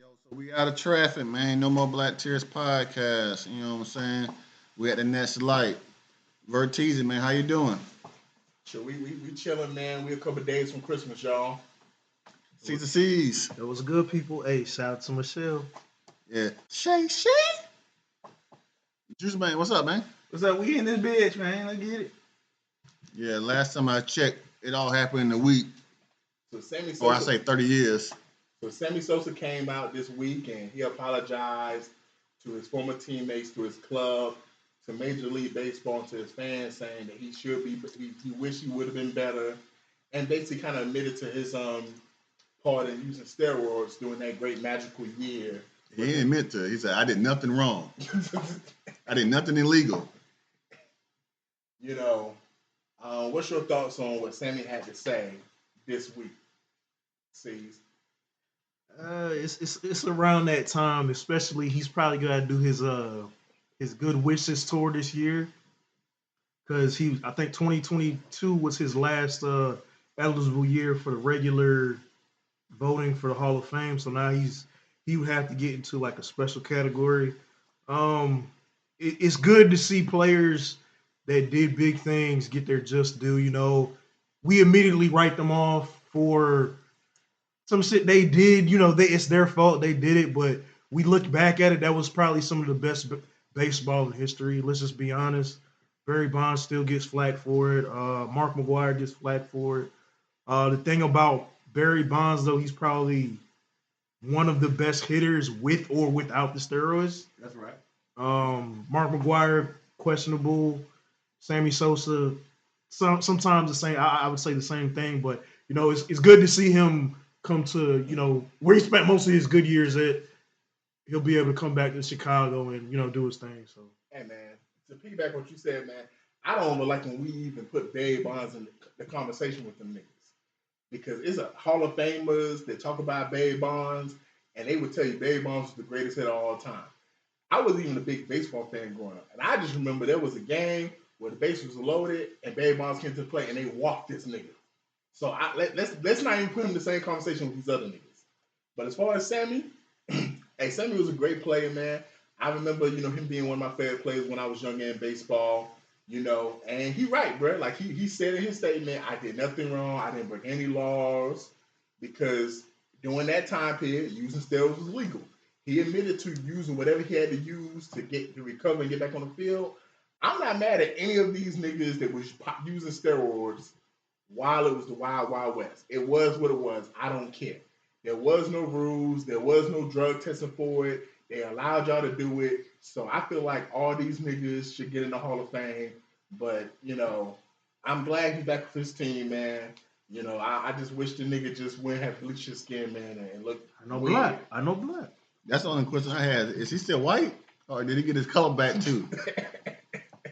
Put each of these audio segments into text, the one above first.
So we out of traffic, man. No more Black Tears podcast. You know what I'm saying? We at the next light. Verteezy, man, how you doing? Sure, we chilling, man. We a couple days from Christmas, y'all. Caesar C's. It was good, people. Hey, shout out to Michelle. Yeah. Shay. Juice man, what's up, man? What's up? We in this bitch, man. Let's get it. Yeah, last time I checked, it all happened in a week. So Sammy Or I Sosa, say 30 years. so Sammy Sosa came out this week and he apologized to his former teammates, to his club, to Major League Baseball, and to his fans, saying that he should be, he wished he would have been better, and basically kind of admitted to his part in using steroids during that great magical year. He didn't admit to it. He said, I did nothing wrong. I did nothing illegal. You know, what's your thoughts on what Sammy had to say this week? Sees. It's around that time, especially he's probably gonna do his good wishes tour this year. Cause I think 2022 was his last eligible year for the regular voting for the Hall of Fame. So now he would have to get into like a special category. It's good to see players that did big things get their just due. You know, we immediately write them off for some shit they did. You know, it's their fault they did it, but we look back at it. That was probably some of the best baseball in history. Let's just be honest. Barry Bonds still gets flack for it. Mark McGwire gets flack for it. The thing about Barry Bonds, though, he's probably one of the best hitters with or without the steroids. That's right. Mark McGwire, questionable. Sammy Sosa, sometimes the same. I would say the same thing, but you know, it's good to see him come to, you know, where he spent most of his good years at. He'll be able to come back to Chicago and, you know, do his thing. So, Hey man, to piggyback what you said, man, I don't like when we even put Barry Bonds in the conversation with them niggas, because it's a Hall of Famers that talk about Barry Bonds, and they would tell you Barry Bonds was the greatest hitter of all time. I wasn't even a big baseball fan growing up, and I just remember there was a game where the base was loaded and Barry Bonds came to the plate and they walked this nigga. So let's not even put him in the same conversation with these other niggas. But as far as Sammy, hey, Sammy was a great player, man. I remember, you know, him being one of my favorite players when I was younger in baseball, you know, and he right, bro. Like he said in his statement, I did nothing wrong. I didn't break any laws, because during that time period, using steroids was legal. He admitted to using whatever he had to use to recover and get back on the field. I'm not mad at any of these niggas that was using steroids while it was the Wild Wild West. It was what it was. I don't care. There was no rules. There was no drug testing for it. They allowed y'all to do it. So I feel like all these niggas should get in the Hall of Fame. But, you know, I'm glad he's back with his team, man. You know, I just wish the nigga just wouldn't have bleached his skin, man, and look. I know black. That's the only question I had. Is he still white? Or did he get his color back too?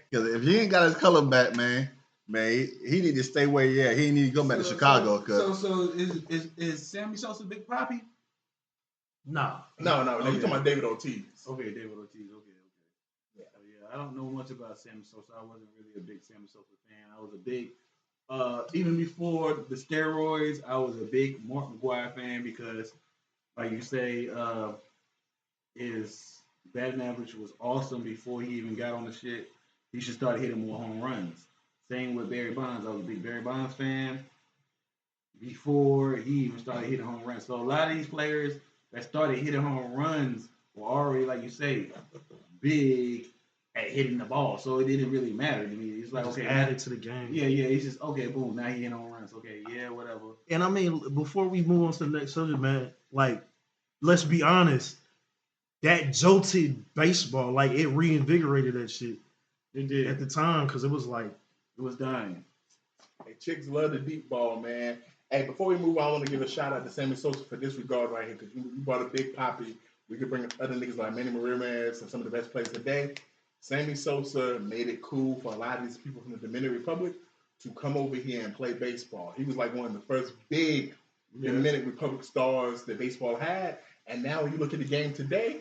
Because if he ain't got his color back, man, he need to stay where he at. He need to go back to Chicago. So is Sammy Sosa Big Poppy? Nah. No, you talking about David Ortiz. Okay, David Ortiz. Okay. Yeah, I don't know much about Sammy Sosa. I wasn't really a big Sammy Sosa fan. I was a big, even before the steroids, I was a big Mark McGwire fan because, like you say, his batting average was awesome before he even got on the shit. He should start hitting more home runs. Same with Barry Bonds. I was a big Barry Bonds fan before he even started hitting home runs. So a lot of these players that started hitting home runs were already, like you say, big at hitting the ball. So it didn't really matter to me. It's like, Just okay, add it to the game. Yeah. It's just, okay, boom, now he hitting home runs. Okay, yeah, whatever. And I mean, before we move on to the next subject, man, like, let's be honest, that jolted baseball, like, it reinvigorated that shit. It did. At the time, because it was like, It was dying. Hey, chicks love the deep ball, man. Hey, before we move on, I want to give a shout out to Sammy Sosa for this regard right here, because you brought a big poppy. We could bring up other niggas like Manny Ramirez and some of the best players today. Sammy Sosa made it cool for a lot of these people from the Dominican Republic to come over here and play baseball. He was like one of the first big Dominican Republic stars that baseball had. And now when you look at the game today,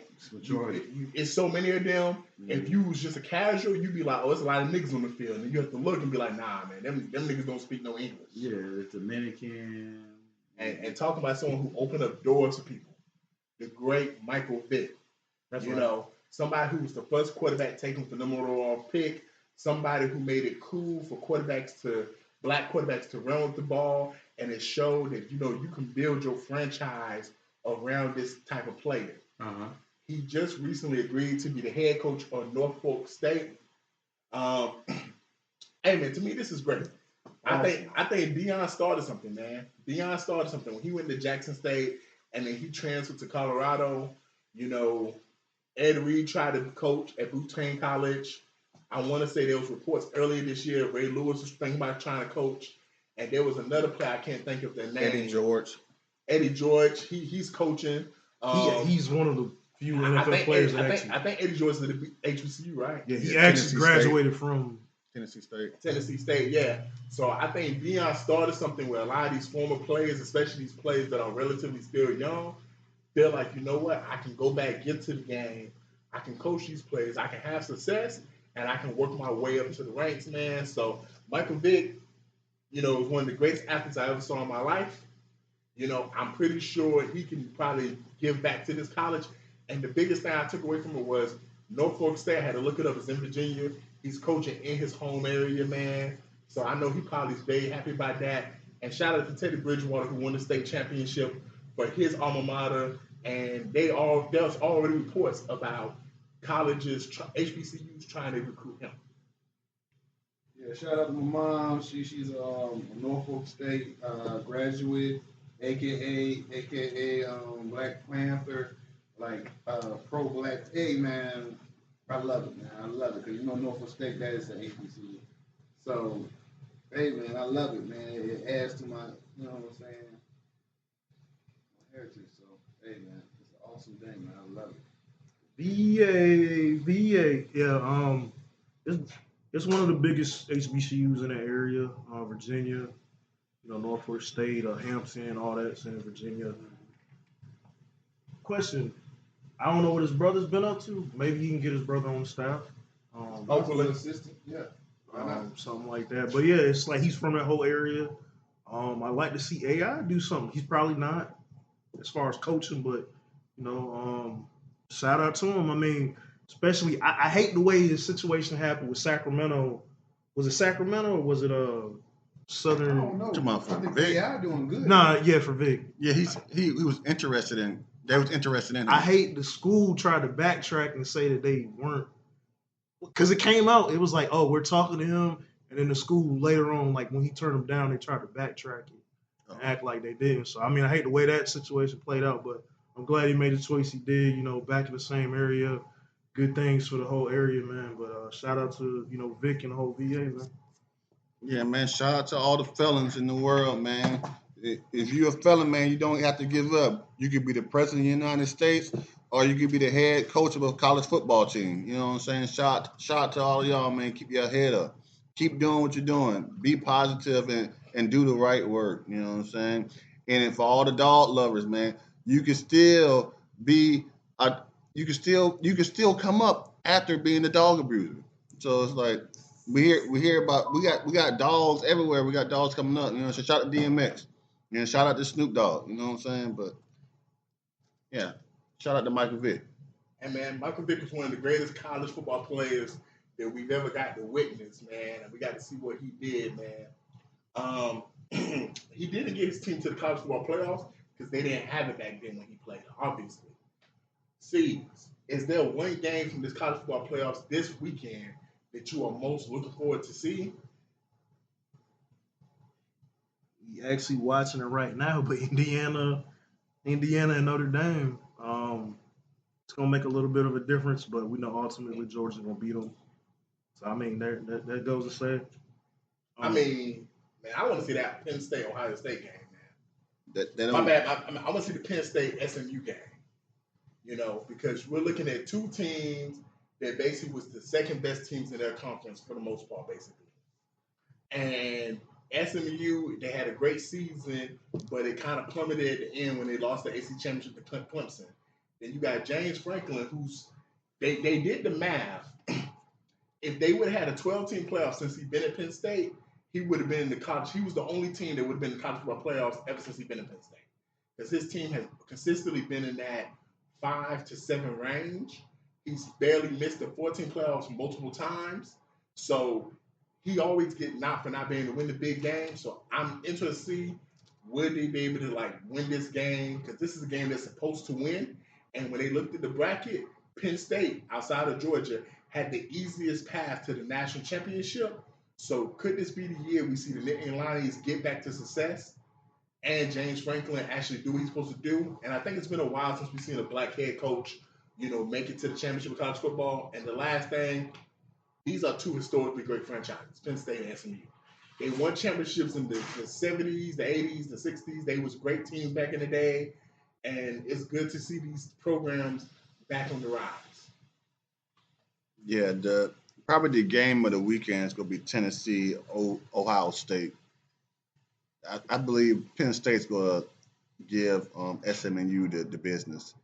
it's so many of them. Mm-hmm. If you was just a casual, you'd be like, oh, there's a lot of niggas on the field. And you have to look and be like, nah, man, them niggas don't speak no English. Yeah, it's Dominican. And talking about someone who opened up doors for people. the great Michael Vick. That's You right. know, somebody who was the first quarterback taken for number one overall pick, somebody who made it cool for black quarterbacks to run with the ball, and it showed that, you know, you can build your franchise around this type of player. Uh-huh. He just recently agreed to be the head coach of Norfolk State. Hey man, to me this is great. I think Deion started something, man. Deion started something when he went to Jackson State and then he transferred to Colorado. You know, Ed Reed tried to coach at Boutain College. I want to say there was reports earlier this year Ray Lewis was thinking about trying to coach, and there was another player I can't think of their name. Eddie George. He's coaching. He's one of the few NFL players that actually. I think Eddie George is at the HBCU, right? Yeah, he actually graduated from Tennessee State. Tennessee State, yeah. So I think Deion started something where a lot of these former players, especially these players that are relatively still young, feel like, you know what, I can go back, get to the game, I can coach these players, I can have success, and I can work my way up to the ranks, man. So Michael Vick, you know, is one of the greatest athletes I ever saw in my life. You know, I'm pretty sure he can probably give back to this college. And the biggest thing I took away from it was Norfolk State, I had to look it up, it's in Virginia. He's coaching in his home area, man. So I know he probably is very happy about that. And shout out to Teddy Bridgewater, who won the state championship for his alma mater. And there's already reports about colleges, HBCUs trying to recruit him. Yeah, shout out to my mom. She's a Norfolk State graduate, aka Black Panther, like pro Black. Hey man, I love it, man. I love it because you know Norfolk State, that is an HBCU. So, hey man, I love it, man. It adds to my, you know what I'm saying, my heritage. So, hey man, it's an awesome thing, man. I love it. VA, yeah. It's one of the biggest HBCUs in the area, Virginia. You know, Norfolk State, Hampton, all that's in Virginia. Question. I don't know what his brother's been up to. Maybe he can get his brother on the staff. Hopefully. Assistant, yeah. Something like that. But yeah, it's like he's from that whole area. I like to see AI do something. He's probably not as far as coaching, but you know, shout out to him. I mean, especially I hate the way the situation happened with Sacramento. Was it Sacramento or was it Southern? I don't know. Come on, for I think Vic. AI doing good. Nah, yeah, for Vic. Yeah, he was interested in. They was interested in him. I hate the school tried to backtrack and say that they weren't, because it came out. It was like, oh, we're talking to him, and then the school later on, like when he turned them down, they tried to backtrack it and act like they didn't. So I mean, I hate the way that situation played out, but I'm glad he made the choice he did. You know, back in the same area, good things for the whole area, man. But shout out to Vic and the whole VA, man. Yeah, man. Shout out to all the felons in the world, man. If you're a felon, man, you don't have to give up. You could be the president of the United States, or you could be the head coach of a college football team. You know what I'm saying? Shout out to all of y'all, man. Keep your head up. Keep doing what you're doing. Be positive and do the right work. You know what I'm saying? And for all the dog lovers, man, you can still be you can still come up after being a dog abuser. So it's like we hear about we got dogs everywhere. We got dogs coming up. You know, so shout out to DMX. You know, shout out to Snoop Dogg. You know what I'm saying? But yeah, shout out to Michael Vick. And man, Michael Vick is one of the greatest college football players that we've ever got to witness, man. And we got to see what he did, man. He didn't get his team to the college football playoffs because they didn't have it back then when he played, obviously. See, is there one game from this college football playoffs this weekend that you are most looking forward to see? You're actually watching it right now, but Indiana and Notre Dame. It's gonna make a little bit of a difference, but we know ultimately Georgia's gonna beat them. So I mean, that goes to say. I mean, man, I want to see that Penn State Ohio State game, man. My bad. I want to see the Penn State SMU game. You know, because we're looking at two teams that basically was the second best teams in their conference for the most part, basically. And SMU, they had a great season, but it kind of plummeted at the end when they lost the AC Championship to Clemson. Then you got James Franklin, they did the math. If they would have had a 12-team playoff since he'd been at Penn State, he would have been in the college. He was the only team that would have been in the college football playoffs ever since he'd been at Penn State. Because his team has consistently been in that 5 to 7 range. He's barely missed the 14 playoffs multiple times. So he always get knocked for not being able to win the big game. So I'm interested to see would they be able to like win this game, because this is a game they're supposed to win. And when they looked at the bracket, Penn State, outside of Georgia, had the easiest path to the national championship. So could this be the year we see the Nittany Lions get back to success and James Franklin actually do what he's supposed to do? And I think it's been a while since we've seen a black head coach, make it to the championship of college football. And the last thing, these are two historically great franchises, Penn State and SMU. They won championships in the 70s, the 80s, the 60s. They was great teams back in the day. And it's good to see these programs back on the rise. Yeah, probably the game of the weekend is going to be Tennessee, Ohio State. I believe Penn State's going to give SMU the business.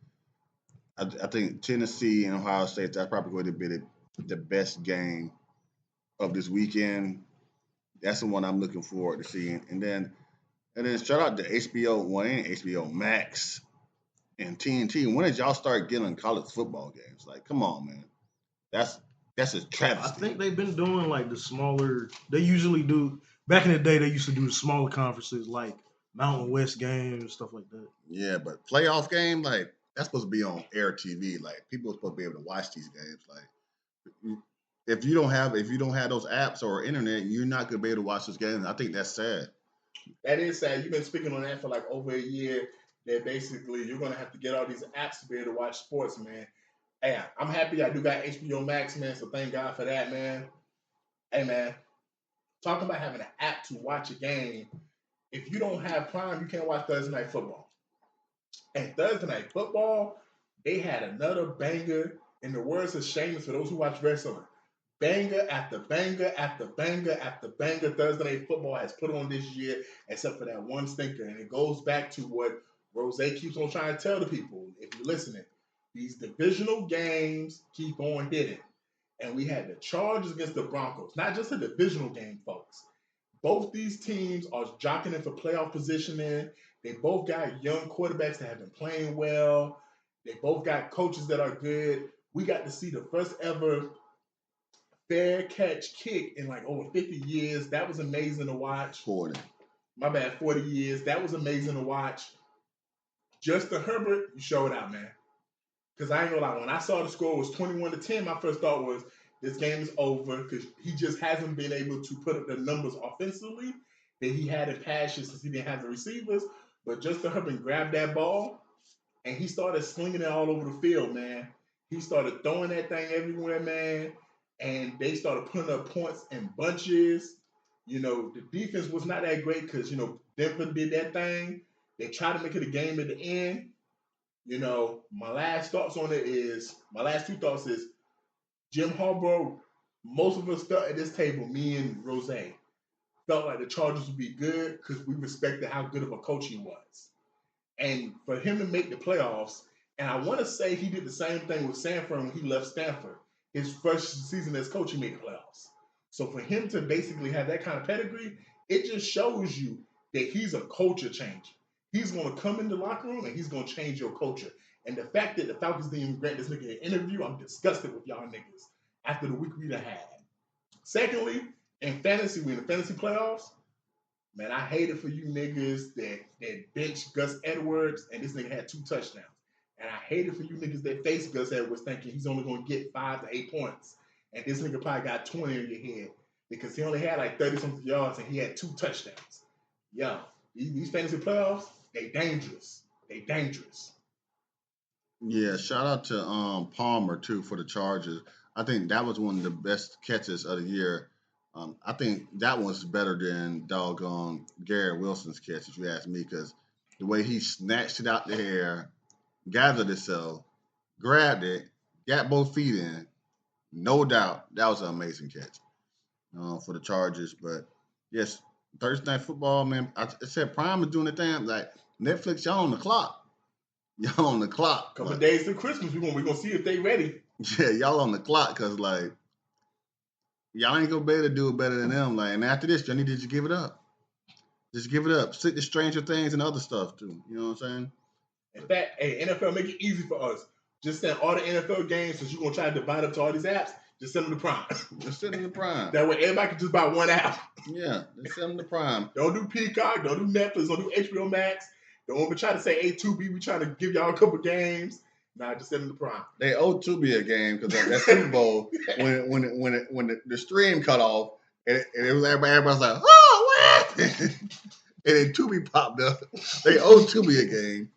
I think Tennessee and Ohio State, that's probably going to be the best game of this weekend. That's the one I'm looking forward to seeing. And then shout out to HBO One and HBO Max and TNT. When did y'all start getting college football games? Like, come on, man. That's a travesty. I think they've been doing like the smaller. They usually do. Back in the day, they used to do the smaller conferences like Mountain West games and stuff like that. Yeah, but playoff game, like that's supposed to be on air TV. Like people are supposed to be able to watch these games. Like if you don't have those apps or internet, you're not gonna be able to watch this game. I think that's sad. That is sad. You've been speaking on that for like over a year. That basically you're gonna have to get all these apps to be able to watch sports, man. Hey, I'm happy I do got HBO Max, man. So thank God for that, man. Hey, man. Talking about having an app to watch a game. If you don't have Prime, you can't watch Thursday Night Football. And Thursday Night Football, they had another banger. In the words of Seamus, for those who watch wrestling, banger after banger after banger after banger Thursday Night Football has put on this year, except for that one stinker. And it goes back to what Rose keeps on trying to tell the people, if you're listening. These divisional games keep on hitting. And we had the Chargers against the Broncos. Not just a divisional game, folks. Both these teams are jockeying for playoff positioning. They both got young quarterbacks that have been playing well. They both got coaches that are good. We got to see the first ever fair catch kick in like over 50 years. That was amazing to watch. 40. My bad, 40 years. That was amazing to watch. Justin Herbert, you showed out, man. Because I ain't gonna lie, when I saw the score was 21-10, my first thought was this game is over because he just hasn't been able to put up the numbers offensively that he had in passes since he didn't have the receivers. But Justin Herbert grabbed that ball and he started slinging it all over the field, man. He started throwing that thing everywhere, man. And they started putting up points in bunches. The defense was not that great because, Denver did that thing. They tried to make it a game at the end. My last two thoughts is Jim Harbaugh, most of us felt at this table, me and Rose, felt like the Chargers would be good because we respected how good of a coach he was. And for him to make the playoffs, and I want to say he did the same thing with Sanford when he left Stanford. His first season as coach, he made the playoffs. So for him to basically have that kind of pedigree, it just shows you that he's a culture changer. He's going to come in the locker room and he's going to change your culture. And the fact that the Falcons didn't even grant this nigga an interview, I'm disgusted with y'all niggas after the week we done had. Secondly, in fantasy, we in the fantasy playoffs, man, I hate it for you niggas that benched Gus Edwards and this nigga had 2 touchdowns. And I hate it for you niggas that faced Gus Edwards thinking he's only going to get 5 to 8 points. And this nigga probably got 20 in your head because he only had like 30-something yards and he had 2 touchdowns. Yo, these fantasy playoffs, they dangerous. They dangerous. Yeah, shout out to Palmer too for the Chargers. I think that was one of the best catches of the year. I think that was better than doggone Garrett Wilson's catch, if you ask me, because the way he snatched it out the air, gathered itself, grabbed it, got both feet in, no doubt that was an amazing catch for the Chargers. But yes, Thursday Night Football, man. I said Prime is doing the thing. Like Netflix, y'all on the clock. Y'all on the clock. Couple days to Christmas, we're gonna see if they ready. Yeah, y'all on the clock because like y'all ain't gonna be able to do it better than them. Like, and after this, y'all need to just give it up. Just give it up. Stick to Stranger Things and other stuff too. You know what I'm saying? In fact, hey, NFL, make it easy for us. Just send all the NFL games, since you're going to try to divide up to all these apps, just send them to Prime. Just send them to Prime. That way everybody can just buy one app. Yeah, just send them to Prime. Don't do Peacock, don't do Netflix, don't do HBO Max. Don't even try to say A2B, we trying to give y'all a couple games. Nah, just send them to Prime. They owe Tubi a game because that Super Bowl, when the stream cut off, and it was everybody's like, oh, what happened? And then Tubi popped up. They owe Tubi a game.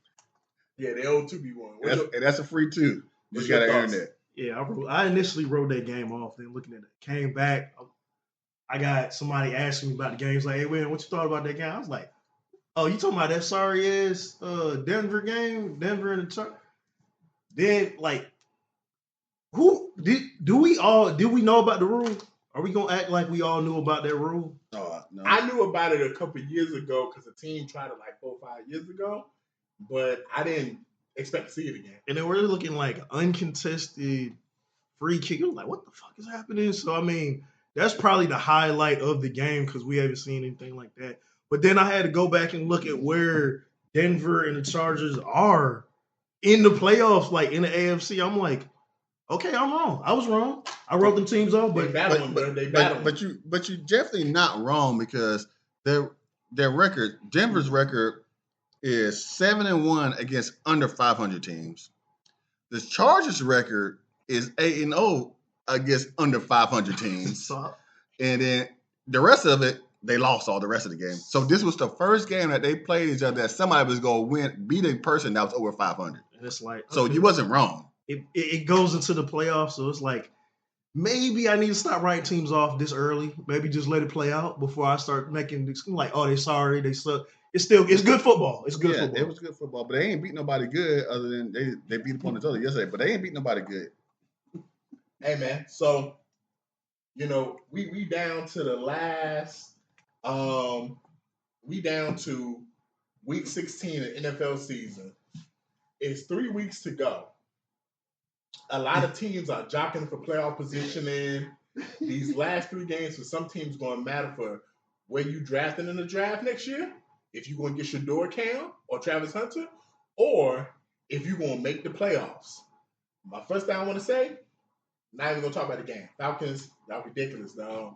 Yeah, they owe Tubi one. And that's a free too. You just got to internet. Yeah, I initially wrote that game off. Then looking at it, came back. I got somebody asking me about the games. Like, hey, man, what you thought about that game? I was like, oh, you talking about that sorry ass Denver game, Denver and the Chuck? Then like, who did we know about the rule? Are we gonna act like we all knew about that rule? Oh, no. I knew about it a couple years ago because the team tried it like 4 or 5 years ago, but I didn't expect to see it again. And then we're looking like uncontested free kick. I'm like, what the fuck is happening? So I mean, that's probably the highlight of the game because we haven't seen anything like that. But then I had to go back and look at where Denver and the Chargers are in the playoffs, like in the AFC. I'm like, okay, I'm wrong. I was wrong. I wrote them teams off, They but battling, bro. They battling. But you definitely not wrong because their record, Denver's record, is 7-1 against under 500 teams. The Chargers' record is 8-0 against under 500 teams, and then the rest of it they lost all the rest of the game. So this was the first game that they played each other that somebody was going to beat a person that was over 500. And it's like, so you wasn't wrong. It goes into the playoffs, so it's like maybe I need to stop writing teams off this early. Maybe just let it play out before I start making this like, oh, they sorry, they suck. It's good football. It's good football. It was good football, but they ain't beat nobody good other than they beat upon each other yesterday, but they ain't beat nobody good. Hey man, so we down to the last we down to week 16 of NFL season. It's 3 weeks to go. A lot of teams are jockeying for playoff positioning. These last 3 games for some teams going to matter for where you drafting in the draft next year. If you're going to get Shador Cam or Travis Hunter, or if you're going to make the playoffs. My first thing I want to say, not even going to talk about the game. Falcons, y'all ridiculous, dog.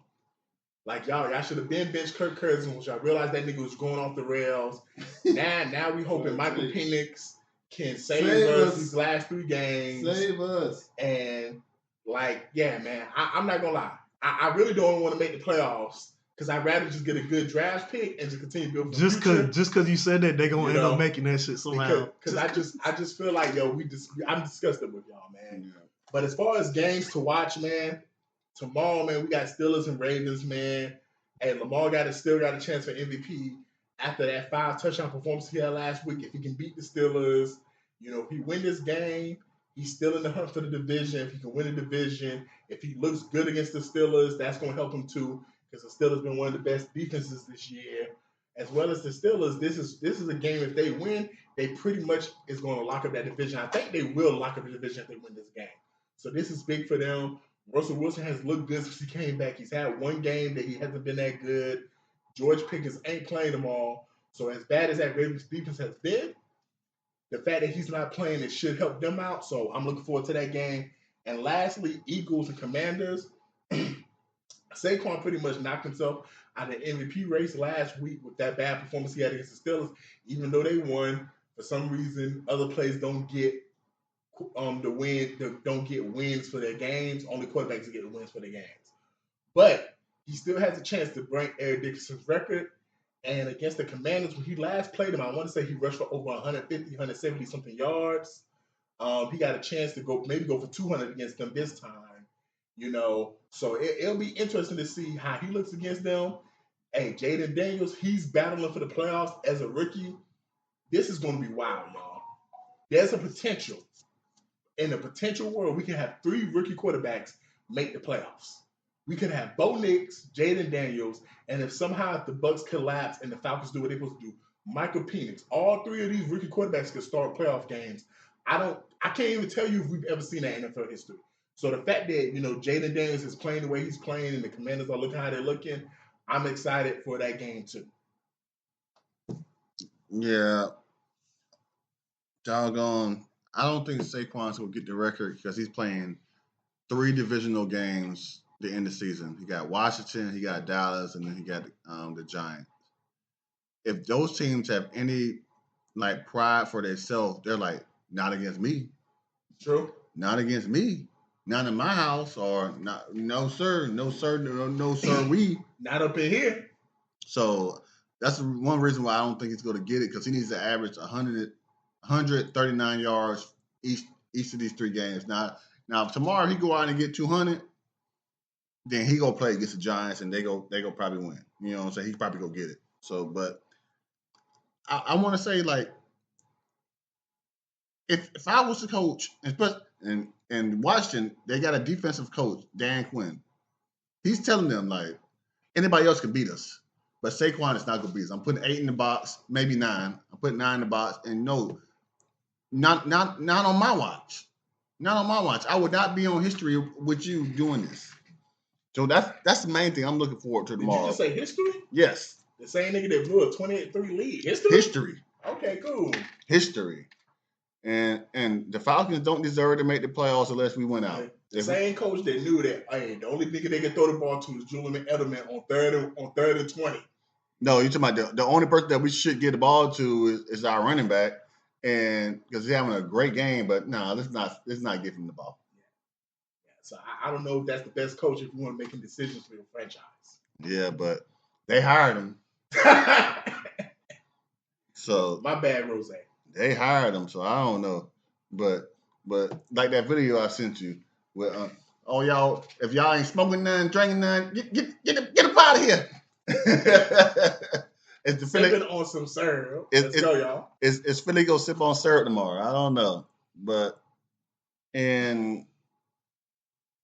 Like, y'all should have been benched Kirk Cousins, which I realized that nigga was going off the rails. Now we hoping Michael Penix can save us these last 3 games. Save us. And, like, yeah, man, I'm not going to lie. I really don't want to make the playoffs because I'd rather just get a good draft pick and just continue building just because you said that, they're going to end up making that shit somehow. Because I just feel like, I'm disgusted with y'all, man. Yeah. But as far as games to watch, man, tomorrow, man, we got Steelers and Ravens, man. And Lamar still got a chance for MVP after that 5 touchdown performance he had last week. If he can beat the Steelers, if he win this game, he's still in the hunt for the division. If he can win the division, if he looks good against the Steelers, that's going to help him too, because the Steelers been one of the best defenses this year. As well as the Steelers, this is a game. If they win, they pretty much is going to lock up that division. I think they will lock up the division if they win this game. So this is big for them. Russell Wilson has looked good since he came back. He's had 1 game that he hasn't been that good. George Pickens ain't playing them all. So as bad as that Ravens defense has been, the fact that he's not playing, it should help them out. So I'm looking forward to that game. And lastly, Eagles and Commanders. Saquon pretty much knocked himself out of the MVP race last week with that bad performance he had against the Steelers. Even though they won, for some reason, other players don't get don't get wins for their games. Only quarterbacks get wins for their games. But he still has a chance to break Eric Dickerson's record. And against the Commanders, when he last played them, I want to say he rushed for over 150, 170 something yards. He got a chance to go for 200 against them this time. So it'll be interesting to see how he looks against them. Hey, Jaden Daniels, he's battling for the playoffs as a rookie. This is going to be wild, y'all. There's a potential. In a potential world, we can have 3 rookie quarterbacks make the playoffs. We could have Bo Nix, Jaden Daniels, and if the Bucs collapse and the Falcons do what they're supposed to do, Michael Penix. All 3 of these rookie quarterbacks could start playoff games. I can't even tell you if we've ever seen that in NFL history. So the fact that, Jaden Daniels is playing the way he's playing and the Commanders are looking how they're looking, I'm excited for that game too. Yeah. Doggone. I don't think Saquon's gonna get the record because he's playing 3 divisional games the end of the season. He got Washington, he got Dallas, and then he got the Giants. If those teams have any like pride for themselves, they're like, not against me. True. Not against me. Not in my house, or not. No sir, no sir, no sir. We Not up in here. So that's one reason why I don't think he's going to get it, because he needs to average 139 yards each of these 3 games. Now if tomorrow he go out and get 200, then he go play against the Giants and they go probably win. You know what I'm saying? He probably go get it. So, but I want to say, like, if I was the coach, and Washington, they got a defensive coach, Dan Quinn. He's telling them, like, anybody else can beat us, but Saquon is not going to beat us. I'm putting 8 in the box, maybe 9. I'm putting 9 in the box, and no, not on my watch. Not on my watch. I would not be on history with you doing this. So that's the main thing I'm looking forward to tomorrow. Did you just say history? Yes. The same nigga that blew a 28-3 lead. History? History. Okay, cool. History. And the Falcons don't deserve to make the playoffs unless we went out. The same coach that knew that, hey, the only nigga they can throw the ball to is Julian Edelman on third and 20. No, you're talking about the only person that we should get the ball to is our running back, and because he's having a great game. But no, let's not give him the ball. Yeah. So I don't know if that's the best coach if you want to make decisions for your franchise. Yeah, but they hired him. So my bad, Rose. They hired him, so I don't know. But like that video I sent you, with y'all, if y'all ain't smoking none, drinking none, get up out of here. It's the Philly on some syrup. Let's go, y'all. Is Philly go sip on syrup tomorrow? I don't know, but in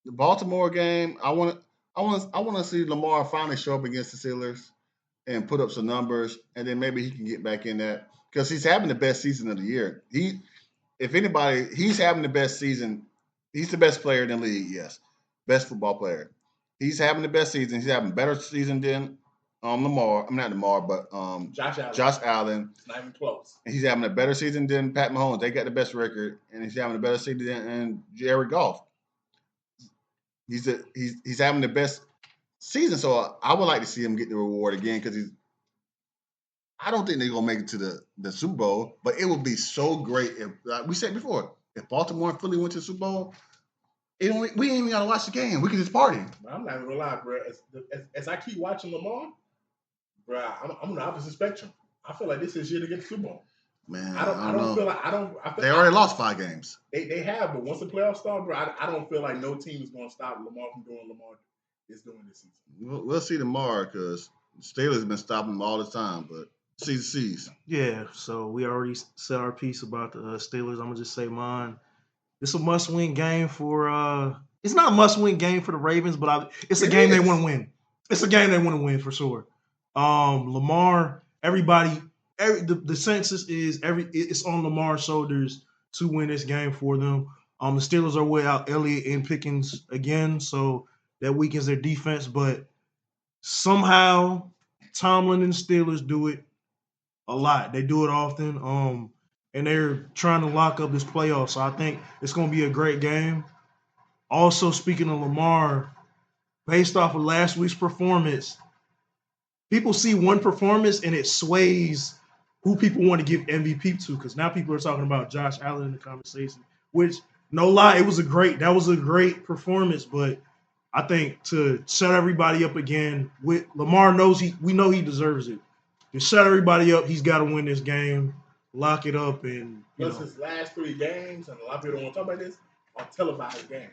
the Baltimore game, I want to see Lamar finally show up against the Steelers and put up some numbers, and then maybe he can get back in that, because he's having the best season of the year. If anybody, he's having the best season. He's the best player in the league, yes. Best football player. He's having the best season. He's having a better season than Lamar. I'm not Lamar, but Josh Allen. It's not even close. He's having a better season than Pat Mahomes. They got the best record, and he's having a better season than Jared Goff. He's having the best season, so I would like to see him get the reward again, because I don't think they're gonna make it to the Super Bowl, but it would be so great if, like we said before, if Baltimore and Philly went to the Super Bowl. We ain't even gotta watch the game. We can just party. But I'm not even gonna lie, bro. As I keep watching Lamar, bro, I'm on the opposite spectrum. I feel like this is year to get the Super Bowl. Man, I don't feel like they already lost 5 games. They have, but once the playoffs start, bro, I don't feel like no team is gonna stop Lamar from doing Lamar is doing this season. We'll see tomorrow, because the Steelers have been stopping them all the time, but C's. Yeah, so we already said our piece about the Steelers. I'm gonna just say mine. It's a must-win game for. It's not a must-win game for the Ravens, but it's a game they want to win. It's a game they want to win for sure. Lamar, everybody, the census is it's on Lamar's shoulders to win this game for them. The Steelers are without Elliott and Pickens again, so that weakens their defense. But somehow Tomlin and the Steelers do it a lot. They do it often. And they're trying to lock up this playoff. So I think it's going to be a great game. Also, speaking of Lamar, based off of last week's performance, people see one performance and it sways who people want to give MVP to, because now people are talking about Josh Allen in the conversation, which, no lie, that was a great performance. But I think to shut everybody up again, with Lamar we know he deserves it. To shut everybody up, he's got to win this game. Lock it up, and plus his last 3 games, and a lot of people don't want to talk about this, are televised games.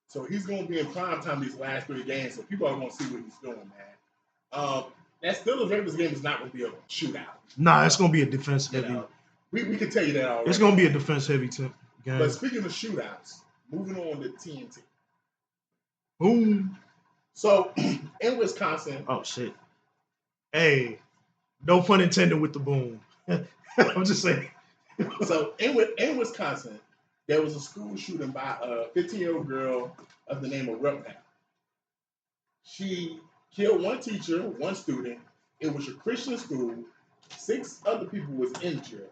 So he's going to be in prime time these last 3 games, so people are going to see what he's doing, man. That Steelers Ravens game is not going to be a shootout. Nah, it's going to be a defense heavy. We can tell you that already. It's going to be a defense heavy game. But speaking of shootouts, moving on to TNT. Boom. So in Wisconsin. Oh shit. Hey, no pun intended with the boom. I'm just saying. So in Wisconsin, there was a school shooting by a 15-year-old girl of the name of Repnap. She killed 1 teacher, 1 student. It was a Christian school. 6 other people was injured.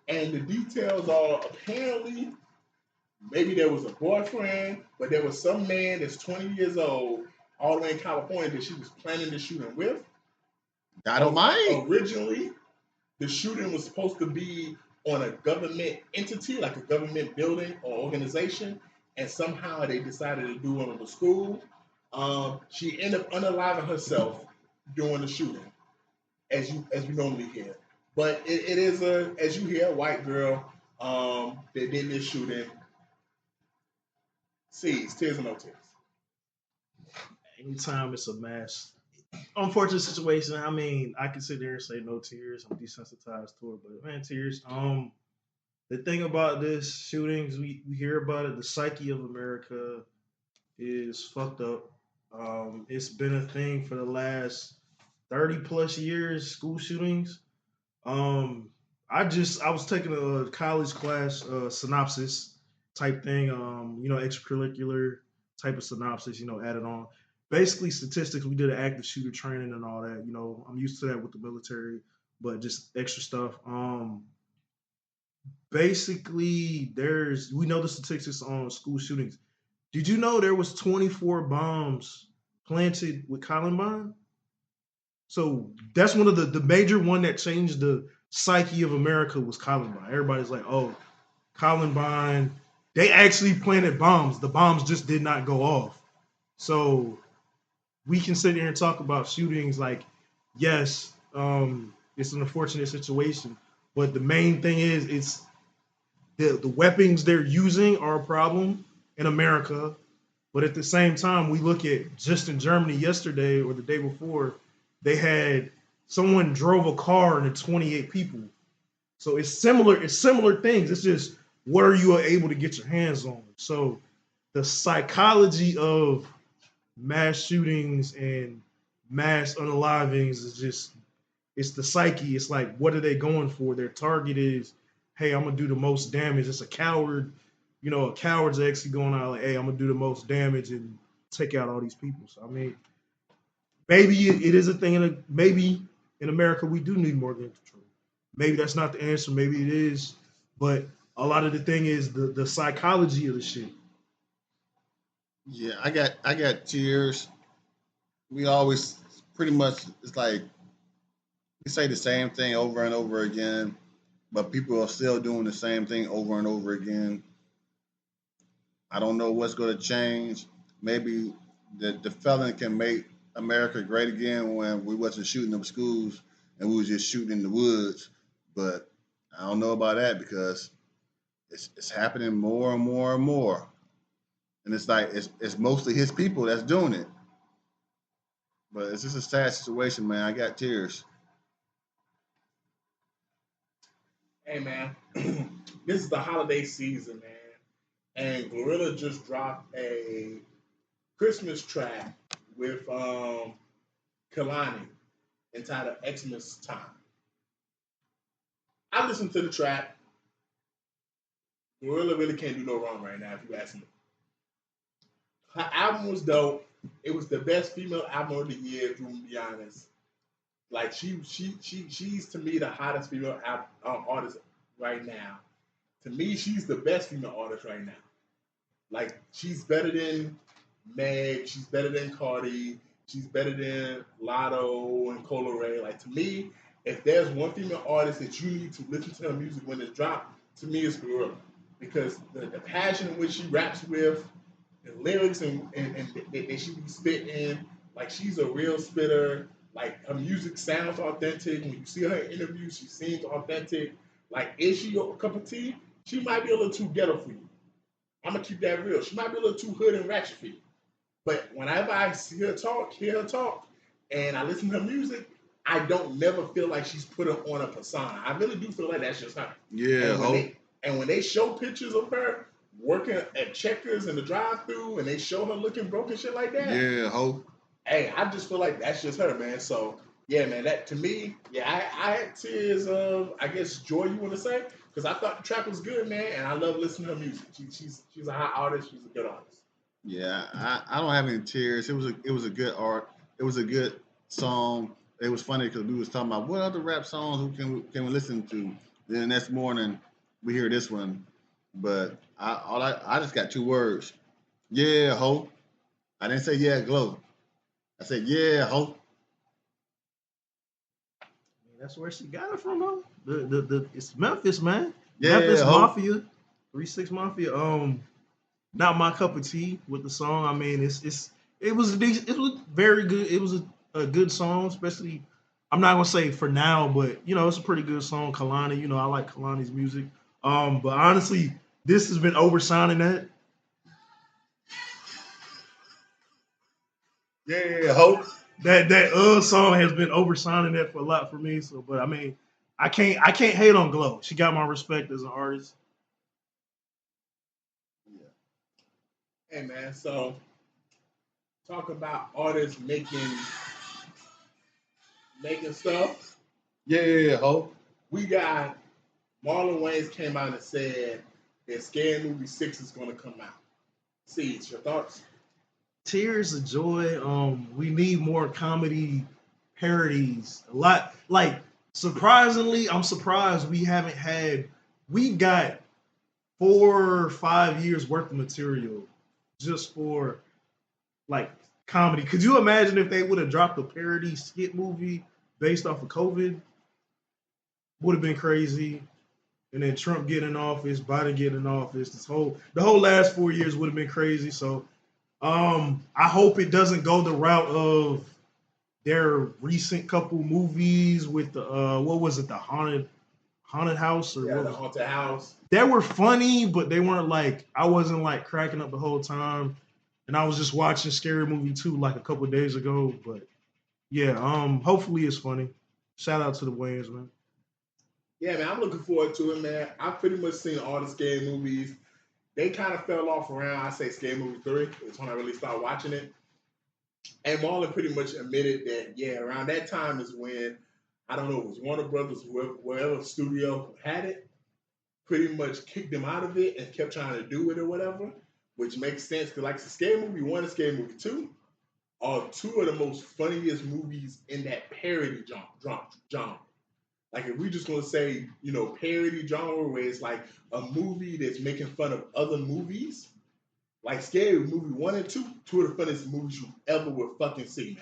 And the details are apparently maybe there was a boyfriend, but there was some man that's 20 years old all the way in California that she was planning the shooting with. I don't mind. Originally, the shooting was supposed to be on a government entity, like a government building or organization, and somehow they decided to do it on the school. She ended up unaliving herself during the shooting, as we normally hear. But it is as you hear, a white girl that did this shooting. Sees tears and no tears. Anytime it's a mass unfortunate situation, I mean, I can sit there and say no tears. I'm desensitized to it, but man, tears. The thing about this shootings, we hear about it. The psyche of America is fucked up. It's been a thing for the last 30 plus years. School shootings. I was taking a college class synopsis type thing. Extracurricular type of synopsis. Added on. Basically, statistics. We did an active shooter training and all that. I'm used to that with the military, but just extra stuff. Basically, we know the statistics on school shootings. Did you know there was 24 bombs planted with Columbine? So that's one of the major one that changed the psyche of America was Columbine. Everybody's like, oh, Columbine. They actually planted bombs. The bombs just did not go off. So we can sit here and talk about shootings like, yes, it's an unfortunate situation, but the main thing is it's the weapons they're using are a problem in America. But at the same time, we look at just in Germany yesterday or the day before, they had someone drove a car into 28 people. So it's similar things. It's just what are you able to get your hands on? So the psychology of mass shootings and mass unalivings is just it's the psyche. It's like what are they going for? Their target is, hey, I'm gonna do the most damage. It's a coward. A coward's actually going out like, hey, I'm gonna do the most damage and take out all these people. So I mean, maybe it is a thing. Maybe in America we do need more gun control. Maybe that's not the answer. Maybe it is, but a lot of the thing is the psychology of the shit. Yeah, I got tears. We always pretty much it's like we say the same thing over and over again, but people are still doing the same thing over and over again. I don't know what's going to change. Maybe the felon can make America great again when we wasn't shooting up schools and we was just shooting in the woods. But I don't know about that because it's happening more and more and more. And it's like it's mostly his people that's doing it. But it's just a sad situation, man. I got tears. Hey man, this is the holiday season, man. And Glorilla just dropped a Christmas track with Kalani entitled Xmas Time. I listened to the track. Glorilla really can't do no wrong right now, if you ask me. Her album was dope. It was the best female album of the year, to be honest. Like she's to me the hottest female artist right now. To me, she's the best female artist right now. Like she's better than Meg. She's better than Cardi. She's better than Lotto and Cola Ray. Like to me, if there's one female artist that you need to listen to her music when it's dropped, to me it's Glorilla. Because the passion in which she raps with, the lyrics and that she be spitting, like she's a real spitter. Like her music sounds authentic. When you see her in interviews, she seems authentic. Like, is she a cup of tea? She might be a little too ghetto for you. I'm gonna keep that real. She might be a little too hood and ratchet for you. But whenever I see her talk, hear her talk, and I listen to her music, I don't never feel like she's put on a persona. I really do feel like that's just her. Yeah. And when they show pictures of her working at Checkers in the drive-thru, and they show her looking broke and shit like that. Yeah, ho. Hey, I just feel like that's just her, man. So yeah, man, that to me, yeah, I had tears of, I guess, joy. You want to say? Because I thought the track was good, man, and I love listening to her music. She's a hot artist. She's a good artist. Yeah, I don't have any tears. It was a good art. It was a good song. It was funny because we was talking about what other rap songs can we listen to. Then the next morning, we hear this one. But I just got 2 words. Yeah, ho. I didn't say yeah, glow. I said yeah, ho. That's where she got it from, huh? The it's Memphis, man. Yeah, Memphis ho. Mafia, 3-6 Mafia. Not my cup of tea with the song. I mean, it was very good. It was a good song, especially. I'm not gonna say for now, but it's a pretty good song. Kalani, I like Kalani's music. But honestly, this has been oversounding that. Yeah, ho. That song has been oversounding that for a lot for me. So, but I mean, I can't hate on Glow. She got my respect as an artist. Hey man, so talk about artists making stuff. Yeah, ho. We got Marlon Wayans came out and said that Scary Movie 6 is gonna come out. Seeds, your thoughts? Tears of joy. We need more comedy parodies. A lot. Like surprisingly, I'm surprised we haven't had. We got 4 or 5 years worth of material just for like comedy. Could you imagine if they would have dropped a parody skit movie based off of COVID? Would have been crazy. And then Trump getting in office, Biden getting in office. The whole last 4 years would have been crazy. So I hope it doesn't go the route of their recent couple movies with the what was it, the haunted house or Yeah, what the was haunted house. they were funny, but they weren't like I wasn't like cracking up the whole time. And I was just watching Scary Movie 2 like a couple of days ago. But yeah, hopefully it's funny. Shout out to the Wayans, man. Yeah, man, I'm looking forward to it, man. I've pretty much seen all the Scary movies. They kind of fell off around, I say, Scary Movie 3. It's when I really started watching it. And Marlon pretty much admitted that, yeah, around that time is when, I don't know, it was Warner Brothers, wherever studio had it, pretty much kicked them out of it and kept trying to do it or whatever, which makes sense because, like, Scary Movie 1 and Scary Movie 2 are two of the most funniest movies in that parody genre. Like, if we just gonna say, parody genre where it's like a movie that's making fun of other movies, like Scary Movie 1 and 2, two of the funniest movies you ever would fucking see,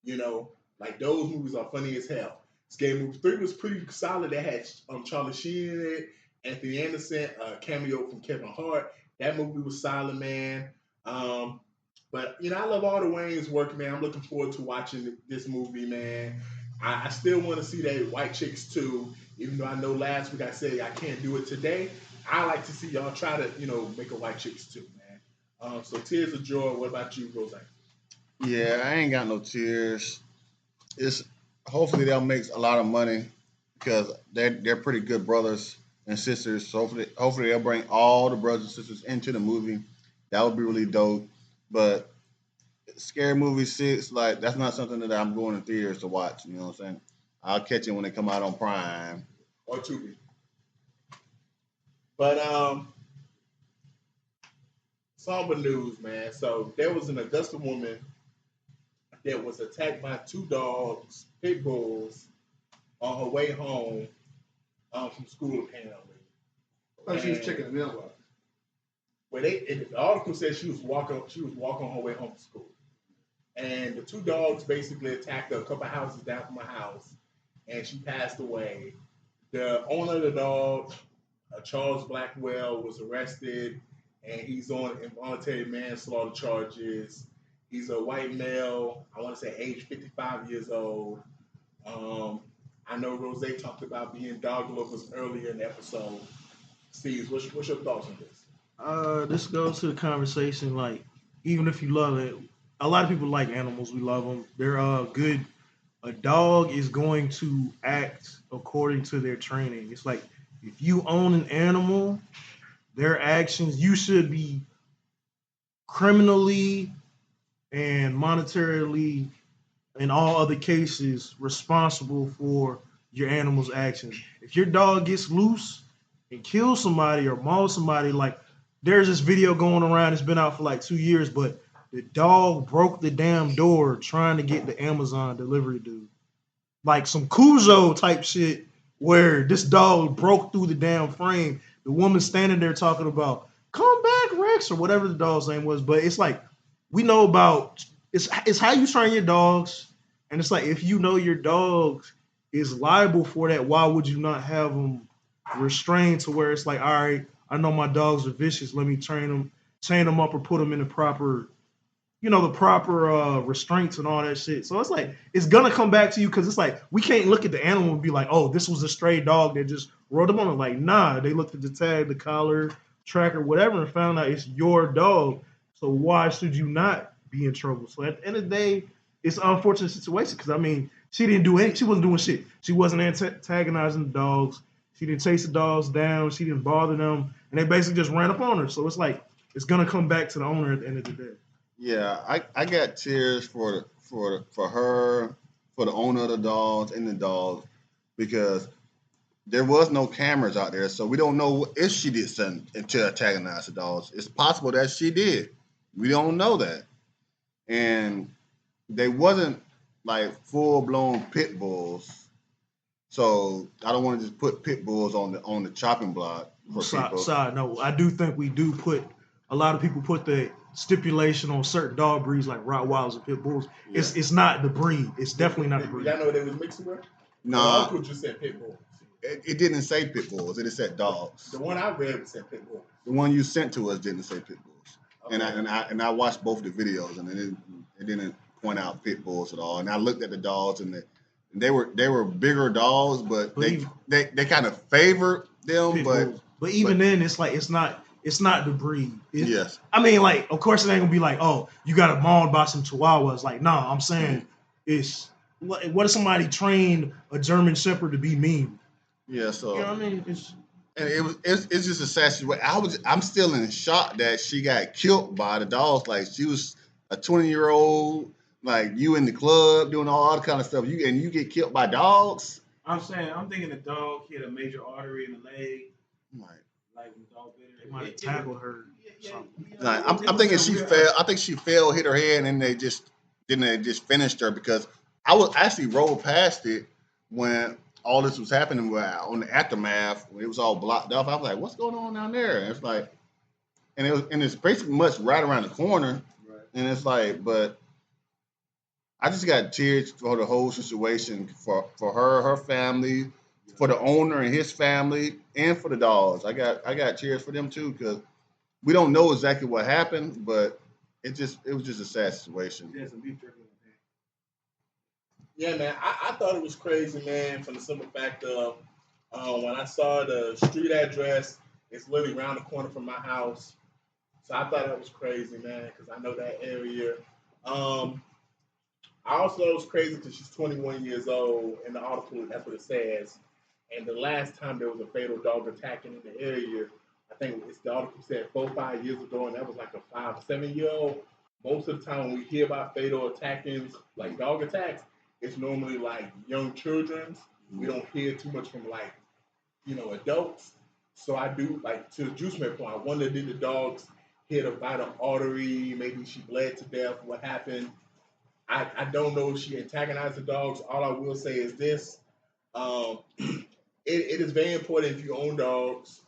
man. Like those movies are funny as hell. Scary Movie 3 was pretty solid. That had Charlie Sheen in it, Anthony Anderson, cameo from Kevin Hart. That movie was solid, man. But I love all the Wayne's work, man. I'm looking forward to watching this movie, man. I still want to see that White Chicks too, even though I know last week I said I can't do it today. I like to see y'all try to, make a White Chicks too, man. So Tears of Joy. What about you, Rose? Yeah, I ain't got no tears. It's hopefully they'll make a lot of money because they're pretty good brothers and sisters. So hopefully they'll bring all the brothers and sisters into the movie. That would be really dope. But Scary Movie 6, like that's not something that I'm going to theaters to watch. You know what I'm saying? I'll catch it when they come out on Prime. Or Tubi. But somber news, man. So there was an Augusta woman that was attacked by two dogs, pit bulls, on her way home from school, apparently. Oh, she was checking the mailbox. Well, the article says she was walking on her way home from school, and the two dogs basically attacked her a couple houses down from her house, and she passed away. The owner of the dog, Charles Blackwell, was arrested, and he's on involuntary manslaughter charges. He's a white male. I want to say age 55 years old. I know Rose talked about being dog lovers earlier in the episode. Steve, what's your thoughts on this? This goes to the conversation. Like, even if you love it, a lot of people like animals. We love them. They're good. A dog is going to act according to their training. It's like if you own an animal, their actions, you should be criminally and monetarily, in all other cases, responsible for your animal's actions. If your dog gets loose and kills somebody or mauls somebody, like there's this video going around, it's been out for like 2 years, but the dog broke the damn door trying to get the Amazon delivery dude. Like some Cujo type shit. where this dog broke through the damn frame. The woman standing there talking about, come back, Rex, or whatever the dog's name was. But it's like, we know about, it's how you train your dogs. And it's like, if you know your dog is liable for that, why would you not have them restrained to where it's like, all right, I know my dogs are vicious. Let me chain them up or put them in the proper, the proper restraints and all that shit. So it's like, it's gonna come back to you because it's like, we can't look at the animal and be like, oh, this was a stray dog that just rode them on it. Like, nah, they looked at the tag, the collar, tracker, whatever, and found out it's your dog. So why should you not be in trouble? So at the end of the day, it's an unfortunate situation because, I mean, she wasn't doing shit. She wasn't antagonizing the dogs. She didn't chase the dogs down. She didn't bother them. And they basically just ran up on her. So it's like, it's gonna come back to the owner at the end of the day. Yeah, I got tears for her, for the owner of the dogs and the dogs, because there was no cameras out there, so we don't know if she did something to antagonize the dogs. It's possible that she did. We don't know that. And they wasn't like full blown pit bulls. So I don't want to just put pit bulls on the chopping block for people. Side note, I do think we do put, a lot of people put the stipulation on certain dog breeds like Rottweilers and Pit Bulls. Yeah. It's not the breed. It's definitely not the breed. Y'all know they was mixed with? Nah. Uncle just said Pit Bull. It didn't say pit bulls. It said dogs. The one I read said pit bulls. The one you sent to us didn't say pit bulls. Okay. And I watched both the videos and it didn't point out pit bulls at all. And I looked at the dogs and they were bigger dogs, but they kind of favored them. But even then, it's like it's not the breed. Yes. I mean, like, of course it ain't gonna be like, oh, you got it mauled by some Chihuahuas. Like, nah, I'm saying it's what if somebody trained a German Shepherd to be mean? Yeah, so you know what I mean? It's just a sad situation. I'm still in shock that she got killed by the dogs. Like, she was a 20-year-old, like, you in the club doing all that kind of stuff. You get killed by dogs. I'm thinking the dog hit a major artery in the leg. Like when the dog bit her. They might have tackled her. Like, I'm thinking she fell. I think she fell, hit her head, and they just finished her, because I was actually rolled past it when all this was happening on the aftermath, when it was all blocked off. I was like, what's going on down there? And it's like, and it's basically much right around the corner. Right. And it's like, but I just got tears for the whole situation, for her family, for the owner and his family, and for the dogs. I got tears for them too, because we don't know exactly what happened, but it was just a sad situation. Yeah, man, I thought it was crazy, man, from the simple fact of when I saw the street address, it's literally around the corner from my house. So I thought that was crazy, man, because I know that area. I also thought it was crazy because she's 21 years old. In the article, that's what it says. And the last time there was a fatal dog attacking in the area, I think the article said 4 or 5 years ago, and that was like a 5 or 7 year old. Most of the time when we hear about fatal attackings, like dog attacks, it's normally like young children. We don't hear too much from like, adults. So I do, like, to the Juiceman point, I wonder, did the dogs hit a vital artery? Maybe she bled to death. What happened? I don't know if she antagonized the dogs. All I will say is this. It is very important if you own dogs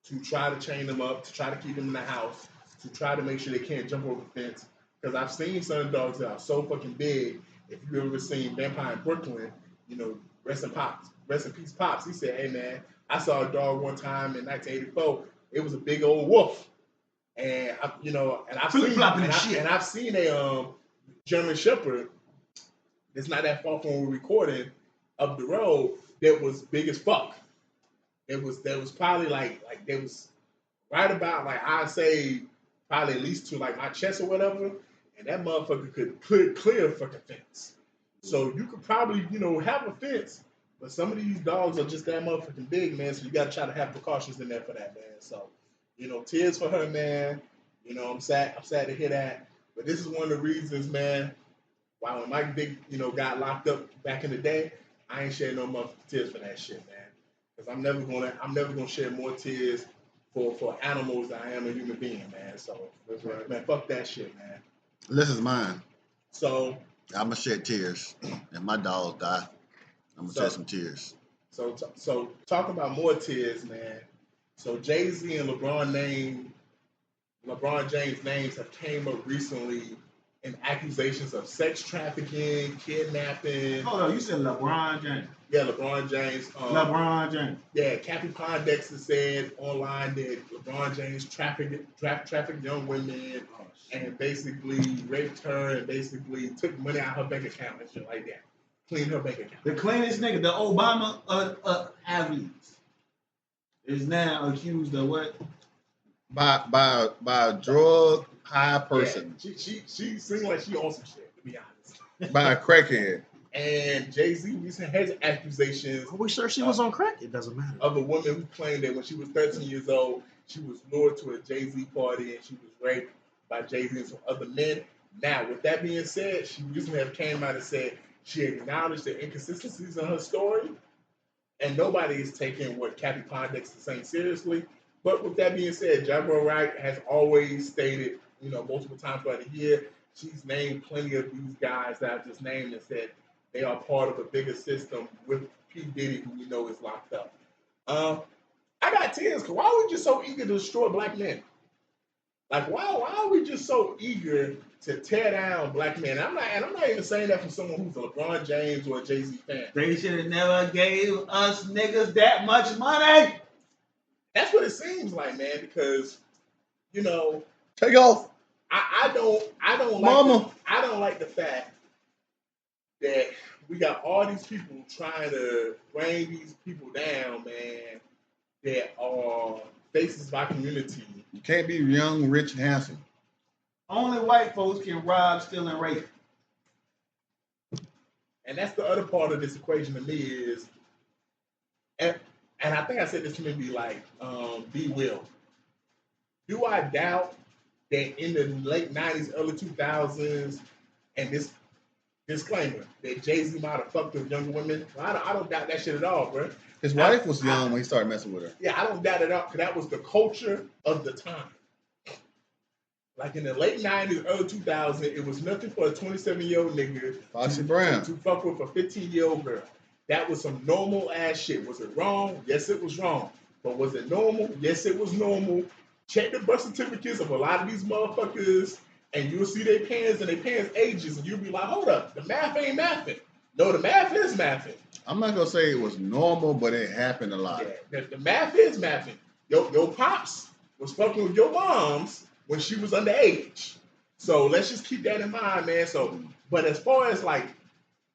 to try to chain them up, to try to keep them in the house, to try to make sure they can't jump over the fence. Because I've seen some dogs that are so fucking big. If you've ever seen Vampire in Brooklyn, rest in peace, Pops. He said, hey, man, I saw a dog one time in 1984. It was a big old wolf. And, I've seen a German Shepherd that's not that far from where we're recording up the road that was big as fuck. That was probably like they was right about, like, I'd say probably at least to like my chest or whatever. And that motherfucker could clear a fucking fence. So you could probably, have a fence, but some of these dogs are just that motherfucking big, man. So you got to try to have precautions in there for that, man. So, tears for her, man. I'm sad to hear that. But this is one of the reasons, man, why when Mike Vick, got locked up back in the day, I ain't shedding no motherfucking tears for that shit, man. Because I'm never gonna shed more tears for animals than I am a human being, man. So, man, fuck that shit, man. This is mine. So I'm gonna shed tears. If my dogs die, I'm gonna shed some tears. So talking about more tears, man. So Jay-Z and LeBron James names have came up recently in accusations of sex trafficking, kidnapping. Hold on, you said LeBron James. Yeah, LeBron James. LeBron James. Yeah, Cappy Pondexter said online that LeBron James trafficked young women and basically raped her and basically took money out of her bank account and shit like that. Cleaned her bank account. The cleanest nigga, the Obama athletes, is now accused of what? By a drug high person. Yeah, she seemed like she on some shit, to be honest. By a crackhead. And Jay-Z recently has accusations. Are we sure she was on crack? It doesn't matter. Of a woman who claimed that when she was 13 years old, she was lured to a Jay-Z party and she was raped by Jay-Z and some other men. Now, with that being said, she recently came out and said she acknowledged the inconsistencies in her story, and nobody is taking what Cappy Pondex is saying seriously. But with that being said, Jabba Wright has always stated, multiple times throughout the year, she's named plenty of these guys that I've just named and said they are part of a bigger system with P. Diddy, who we know is locked up. I got tears, because why are we just so eager to destroy black men? Like, why are we just so eager to tear down black men? I'm not even saying that from someone who's a LeBron James or a Jay-Z fan. They should have never gave us niggas that much money. That's what it seems like, man, because, Take off. I don't like the fact that we got all these people trying to bring these people down, man, that are faces of our community. You can't be young, rich, and handsome. Only white folks can rob, steal, and rape. And that's the other part of this equation to me is, and I think I said this to maybe like B. Will. Do I doubt that in the late 90s, early 2000s, and this disclaimer, that Jay-Z might have fucked with younger women? I don't doubt that shit at all, bro. His wife was young when he started messing with her. Yeah, I don't doubt it at all, because that was the culture of the time. Like in the late 90s, early 2000s, it was nothing for a 27-year-old nigga Foxy Brown. to fuck with a 15-year-old girl. That was some normal ass shit. Was it wrong? Yes, it was wrong. But was it normal? Yes, it was normal. Check the birth certificates of a lot of these motherfuckers, and you'll see their parents and their parents' ages, and you'll be like, hold up, the math ain't mathing. No, the math is mathing. I'm not gonna say it was normal, but it happened a lot. Yeah, the math is mathing. Your pops was fucking with your moms when she was underage. So let's just keep that in mind, man. So, but as far as like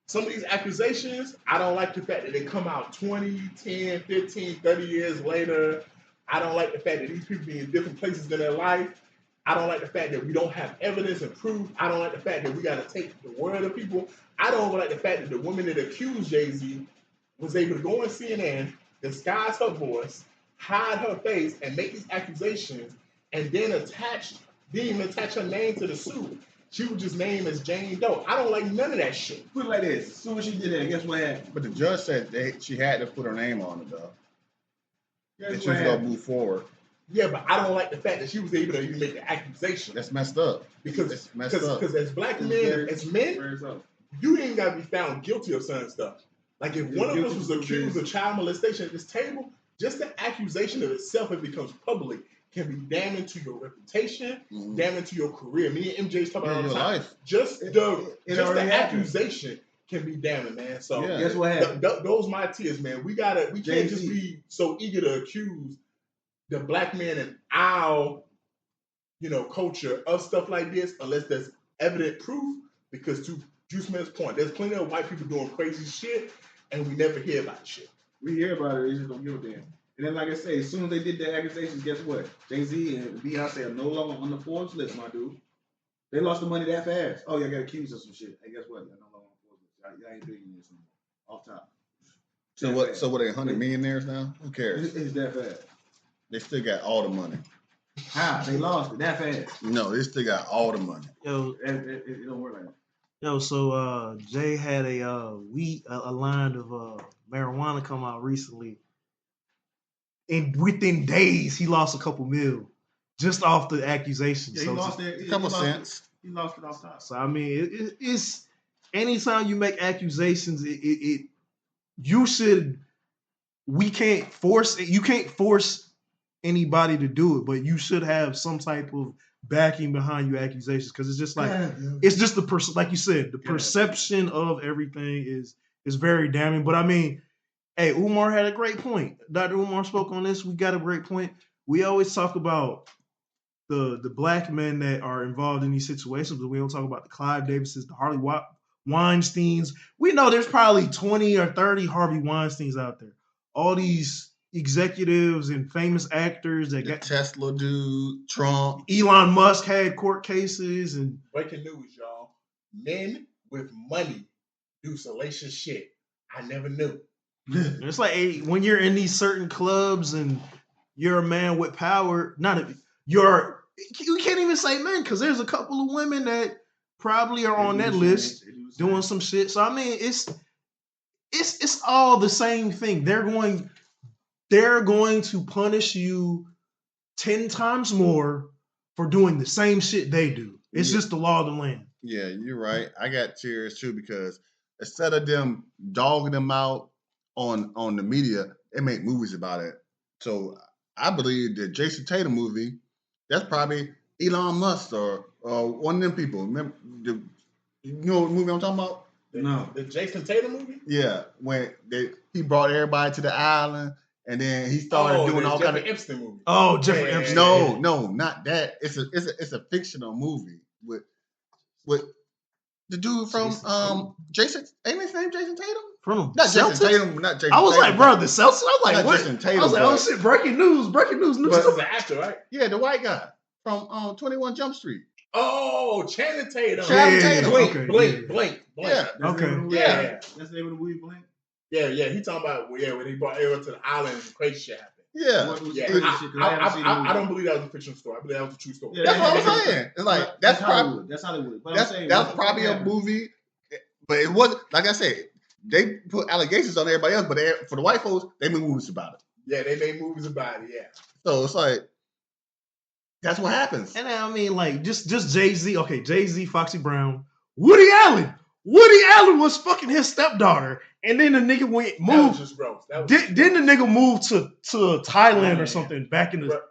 some of these accusations, I don't like the fact that they come out 20, 10, 15, 30 years later. I don't like the fact that these people be in different places in their life. I don't like the fact that we don't have evidence and proof. I don't like the fact that we got to take the word of people. I don't like the fact that the woman that accused Jay-Z was able to go on CNN, disguise her voice, hide her face, and make these accusations, and then didn't even attach her name to the suit. She was just named as Jane Doe. I don't like none of that shit. Put it like this. As soon as she did that, guess what happened? But the judge said she had to put her name on it, though. That Guess she what was gonna happened? move forward. Yeah, but I don't like the fact that she was able to even make the accusation. That's messed up. Because That's messed up. as black men, as men, Very so. you ain't got to be found guilty of certain stuff. Like if one of us was accused of child molestation at this table, just the accusation of itself, if it becomes public, can be damning to your reputation, damning to your career. Me and MJ's talking about all the time. Life. Just the happened. accusation can be damning, man. So Yeah. Guess what happened? those my tears, man. We can't Jay-Z. just be so eager to accuse the black man in our, culture of stuff like this unless there's evident proof. Because to Juice Man's point, there's plenty of white people doing crazy shit, and we never hear about shit. We hear about it, they just don't give a damn. And then, like I say, as soon as they did the accusations, guess what? Jay-Z and Beyonce are no longer on the Forbes list, my dude. They lost the money that fast. Oh, y'all got accused of some shit. Hey, guess what? Y'all no longer on the Forbes list. Y'all ain't big in this anymore. Off top. So what? They 100 millionaires now? Who cares? It's that fast. They still got all the money. How? They lost it that fast. No, they still got all the money. Yo, It don't work like that. yo. So Jay had a line of marijuana come out recently, and within days he lost a couple mil just off the accusations. Yeah, he lost it. A couple cents. He lost it off top. So I mean, it's anytime you make accusations, you should we can't force it. You can't force anybody to do it, but you should have some type of backing behind your accusations because it's just like it's just like you said, the perception of everything is very damning. But I mean, hey, Umar had a great point. Dr. Umar spoke on this. We got a great point. We always talk about the black men that are involved in these situations, but we don't talk about the Clive Davises, the Harvey Weinsteins. We know there's probably 20 or 30 Harvey Weinsteins out there. All these executives and famous actors that got Tesla dude, Trump. Elon Musk had court cases and breaking news, y'all. Men with money do salacious shit. I never knew. It's like hey, when you're in these certain clubs and you're a man with power, you can't even say men because there's a couple of women that probably are on that list doing some shit. So I mean, it's all the same thing. They're going to punish you 10 times more for doing the same shit they do. It's just the law of the land. Yeah, you're right. I got tears too because instead of them dogging them out on the media, they make movies about it. So I believe the Jason Tatum movie, that's probably Elon Musk or one of them people. Remember you know what movie I'm talking about? The Jason Tatum movie? Yeah, when he brought everybody to the island and then he started doing all kind of Epstein movie. Oh, Jeffrey Epstein. No, not that. It's a fictional movie with the dude from Jason. Ain't his name Jason Tatum? From not Celtics? Jason Tatum. Not Jason. I was Tatum, like, bro, the Celtics. I was like, not what? Jason Tatum, I was like, oh shit, breaking news. But he's an actor, right? Yeah, the white guy from 21 Jump Street. Oh, Channing Tatum. Channing Tatum. Blink. Yeah. Okay. Yeah. That's the name of the movie, Blink. Yeah. He talking about when he brought everyone to the island and crazy shit happened. Yeah. I don't believe that was a fictional story. I believe that was a true story. That's what I'm saying. It's like that's Hollywood. That's Hollywood. But that's probably a movie, but it wasn't. Like I said, they put allegations on everybody else, but for the white folks, they made movies about it. Yeah, they made movies about it. Yeah. So it's like that's what happens. And I mean, like just Jay-Z. Okay, Jay-Z, Foxy Brown, Woody Allen. Woody Allen was fucking his stepdaughter, and then the nigga moved. That was just gross. Then the nigga moved to Thailand or something back in the.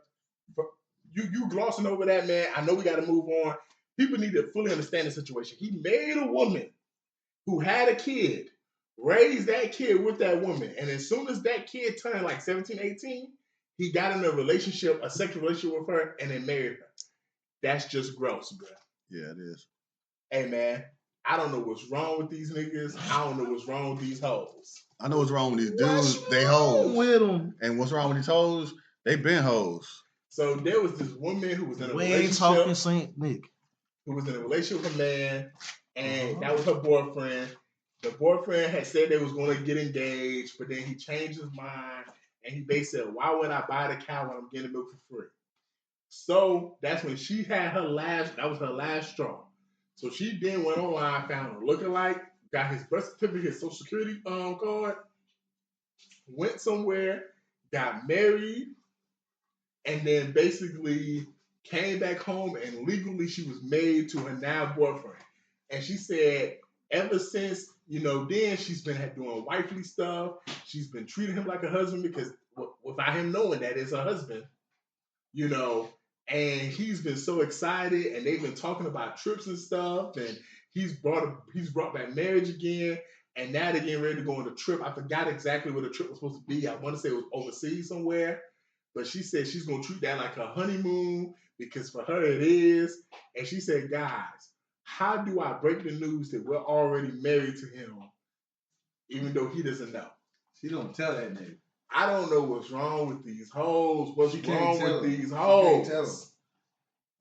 But you glossing over that, man. I know we got to move on. People need to fully understand the situation. He made a woman who had a kid, raised that kid with that woman, and as soon as that kid turned like 17, 18, he got in a sexual relationship with her, and then married her. That's just gross, bro. Yeah, it is. Hey, man. I don't know what's wrong with these niggas. I don't know what's wrong with these hoes. I know what's wrong with these dudes. They hoes. With them. And what's wrong with these hoes? They been hoes. So there was this woman who was in a We relationship. ain't talking Saint Nick. Who was in a relationship with a man, and that was her boyfriend. The boyfriend had said they was going to get engaged, but then he changed his mind, and he basically said, "Why would I buy the cow when I'm getting milk for free?" So that's when she had her last. That was her last straw. So she then went online, found a lookalike, got his birth certificate, his social security card, went somewhere, got married, and then basically came back home and legally she was married to her now boyfriend. And she said ever since, then she's been doing wifely stuff. She's been treating him like a husband because without him knowing that it's her husband, and he's been so excited, and they've been talking about trips and stuff, and he's brought back marriage again, and now they're getting ready to go on a trip. I forgot exactly where the trip was supposed to be. I want to say it was overseas somewhere, but she said she's going to treat that like her honeymoon because for her it is. And she said, guys, how do I break the news that we're already married to him, even though he doesn't know? She don't tell that nigga. I don't know what's wrong with these hoes. What's wrong with these hoes?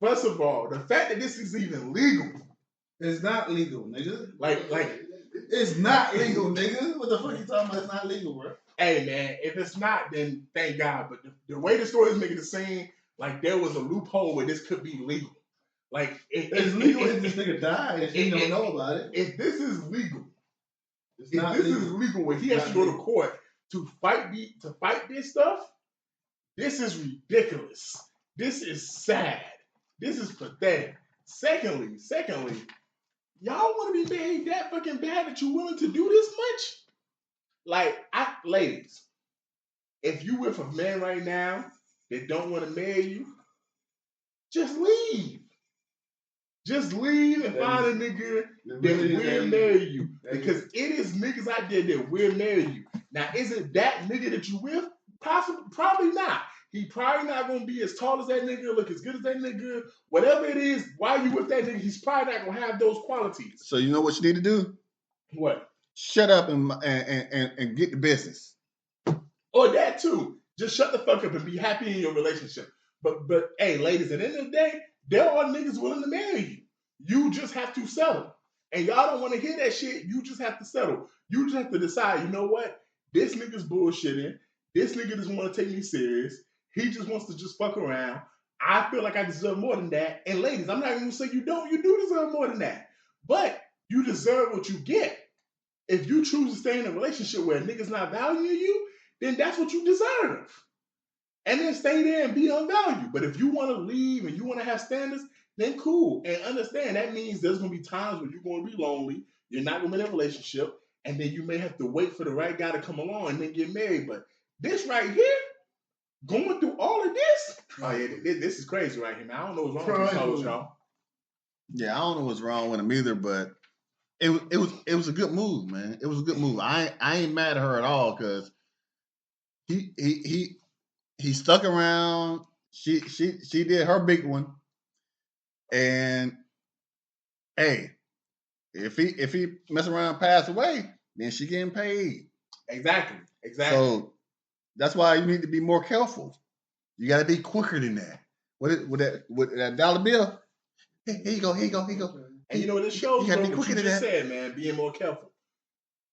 First of all, the fact that this is even legal. It's not legal, nigga. Like it's not legal, nigga. What the fuck you talking about? It's not legal, bro. Hey, man, if it's not, then thank God. But the way the story is making it seem like there was a loophole where this could be legal. Like it's legal if this nigga died and she don't know about it. If this is legal, is legal where he has to go to court to fight this stuff, this is ridiculous. This is sad. This is pathetic. Secondly, y'all want to be married that fucking bad that you're willing to do this much? Like, ladies, if you with a man right now that don't want to marry you, just leave. Just leave and find a nigga that will marry you. Because it is niggas out there that will marry you. Now, is it that nigga that you with? Possibly, probably not. He probably not gonna be as tall as that nigga, look as good as that nigga. Whatever it is, while you with that nigga, he's probably not gonna have those qualities. So you know what you need to do? What? Shut up and get the business. Or that too. Just shut the fuck up and be happy in your relationship. But hey, ladies, at the end of the day, there are niggas willing to marry you. You just have to settle. And y'all don't want to hear that shit. You just have to settle. You just have to decide, you know what? This nigga's bullshitting. This nigga doesn't want to take me serious. He just wants to just fuck around. I feel like I deserve more than that. And ladies, I'm not even going to say you don't. You do deserve more than that. But you deserve what you get. If you choose to stay in a relationship where a nigga's not valuing you, then that's what you deserve. And then stay there and be unvalued. But if you want to leave and you want to have standards, then cool. And understand that means there's going to be times when you're going to be lonely. You're not going to be in a relationship. And then you may have to wait for the right guy to come along and then get married. But this right here, going through all of this, oh yeah, this is crazy right here, man. I don't know what's wrong with y'all. Yeah, I don't know what's wrong with him either, but it was a good move, man. It was a good move. I ain't mad at her at all because he stuck around. She did her big one, and hey, if he mess around and pass away, then she getting paid. Exactly. So that's why you need to be more careful. You got to be quicker than that. With that dollar bill, here you go. And you know what it shows? You what you just said, man. Being more careful.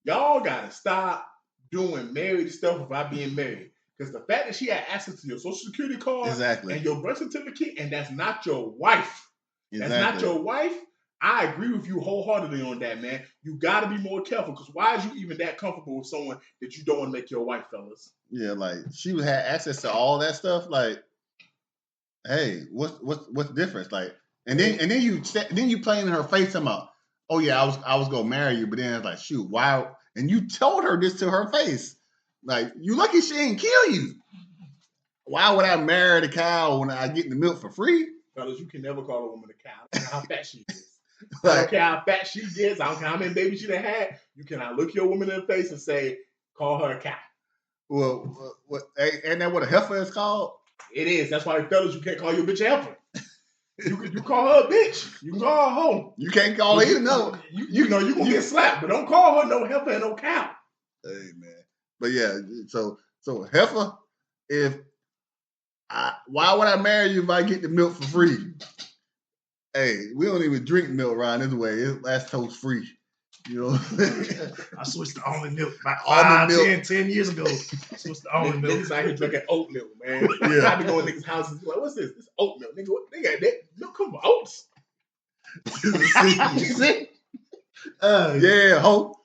Y'all gotta stop doing married stuff without being married. Because the fact that she had access to your social security card and your birth certificate, and that's not your wife. That's not your wife. I agree with you wholeheartedly on that, man. You got to be more careful because why is you even that comfortable with someone that you don't want to make your wife, fellas? Yeah, like she had access to all that stuff. Like, hey, what's the difference? Like, and then you playing in her face about, oh yeah, I was gonna marry you, but then it's like, shoot, why? And you told her this to her face. Like, you lucky she ain't kill you. Why would I marry the cow when I get the milk for free? Fellas, you can never call a woman a cow. I don't care how fat she is. I don't care how fat she gets. I don't care how many babies she done had. You cannot look your woman in the face and say, call her a cow. Well, ain't that what a heifer is called? It is. That's why, fellas, you can't call your bitch a heifer. You call her a bitch. You can call her a hoe. You can't call her either. No. You know you gonna get slapped, but don't call her no heifer and no cow. Hey man. But yeah, so heifer, why would I marry you if I get the milk for free? Hey, we don't even drink milk around this way. It's lactose free. You know, I switched to almond milk about 10 years ago. I switched to almond milk. Niggas out here drinking oat milk, man. Yeah. I be going to niggas' houses like, what's this? This oat milk. Nigga, they got that milk come from oats. Yeah, hope.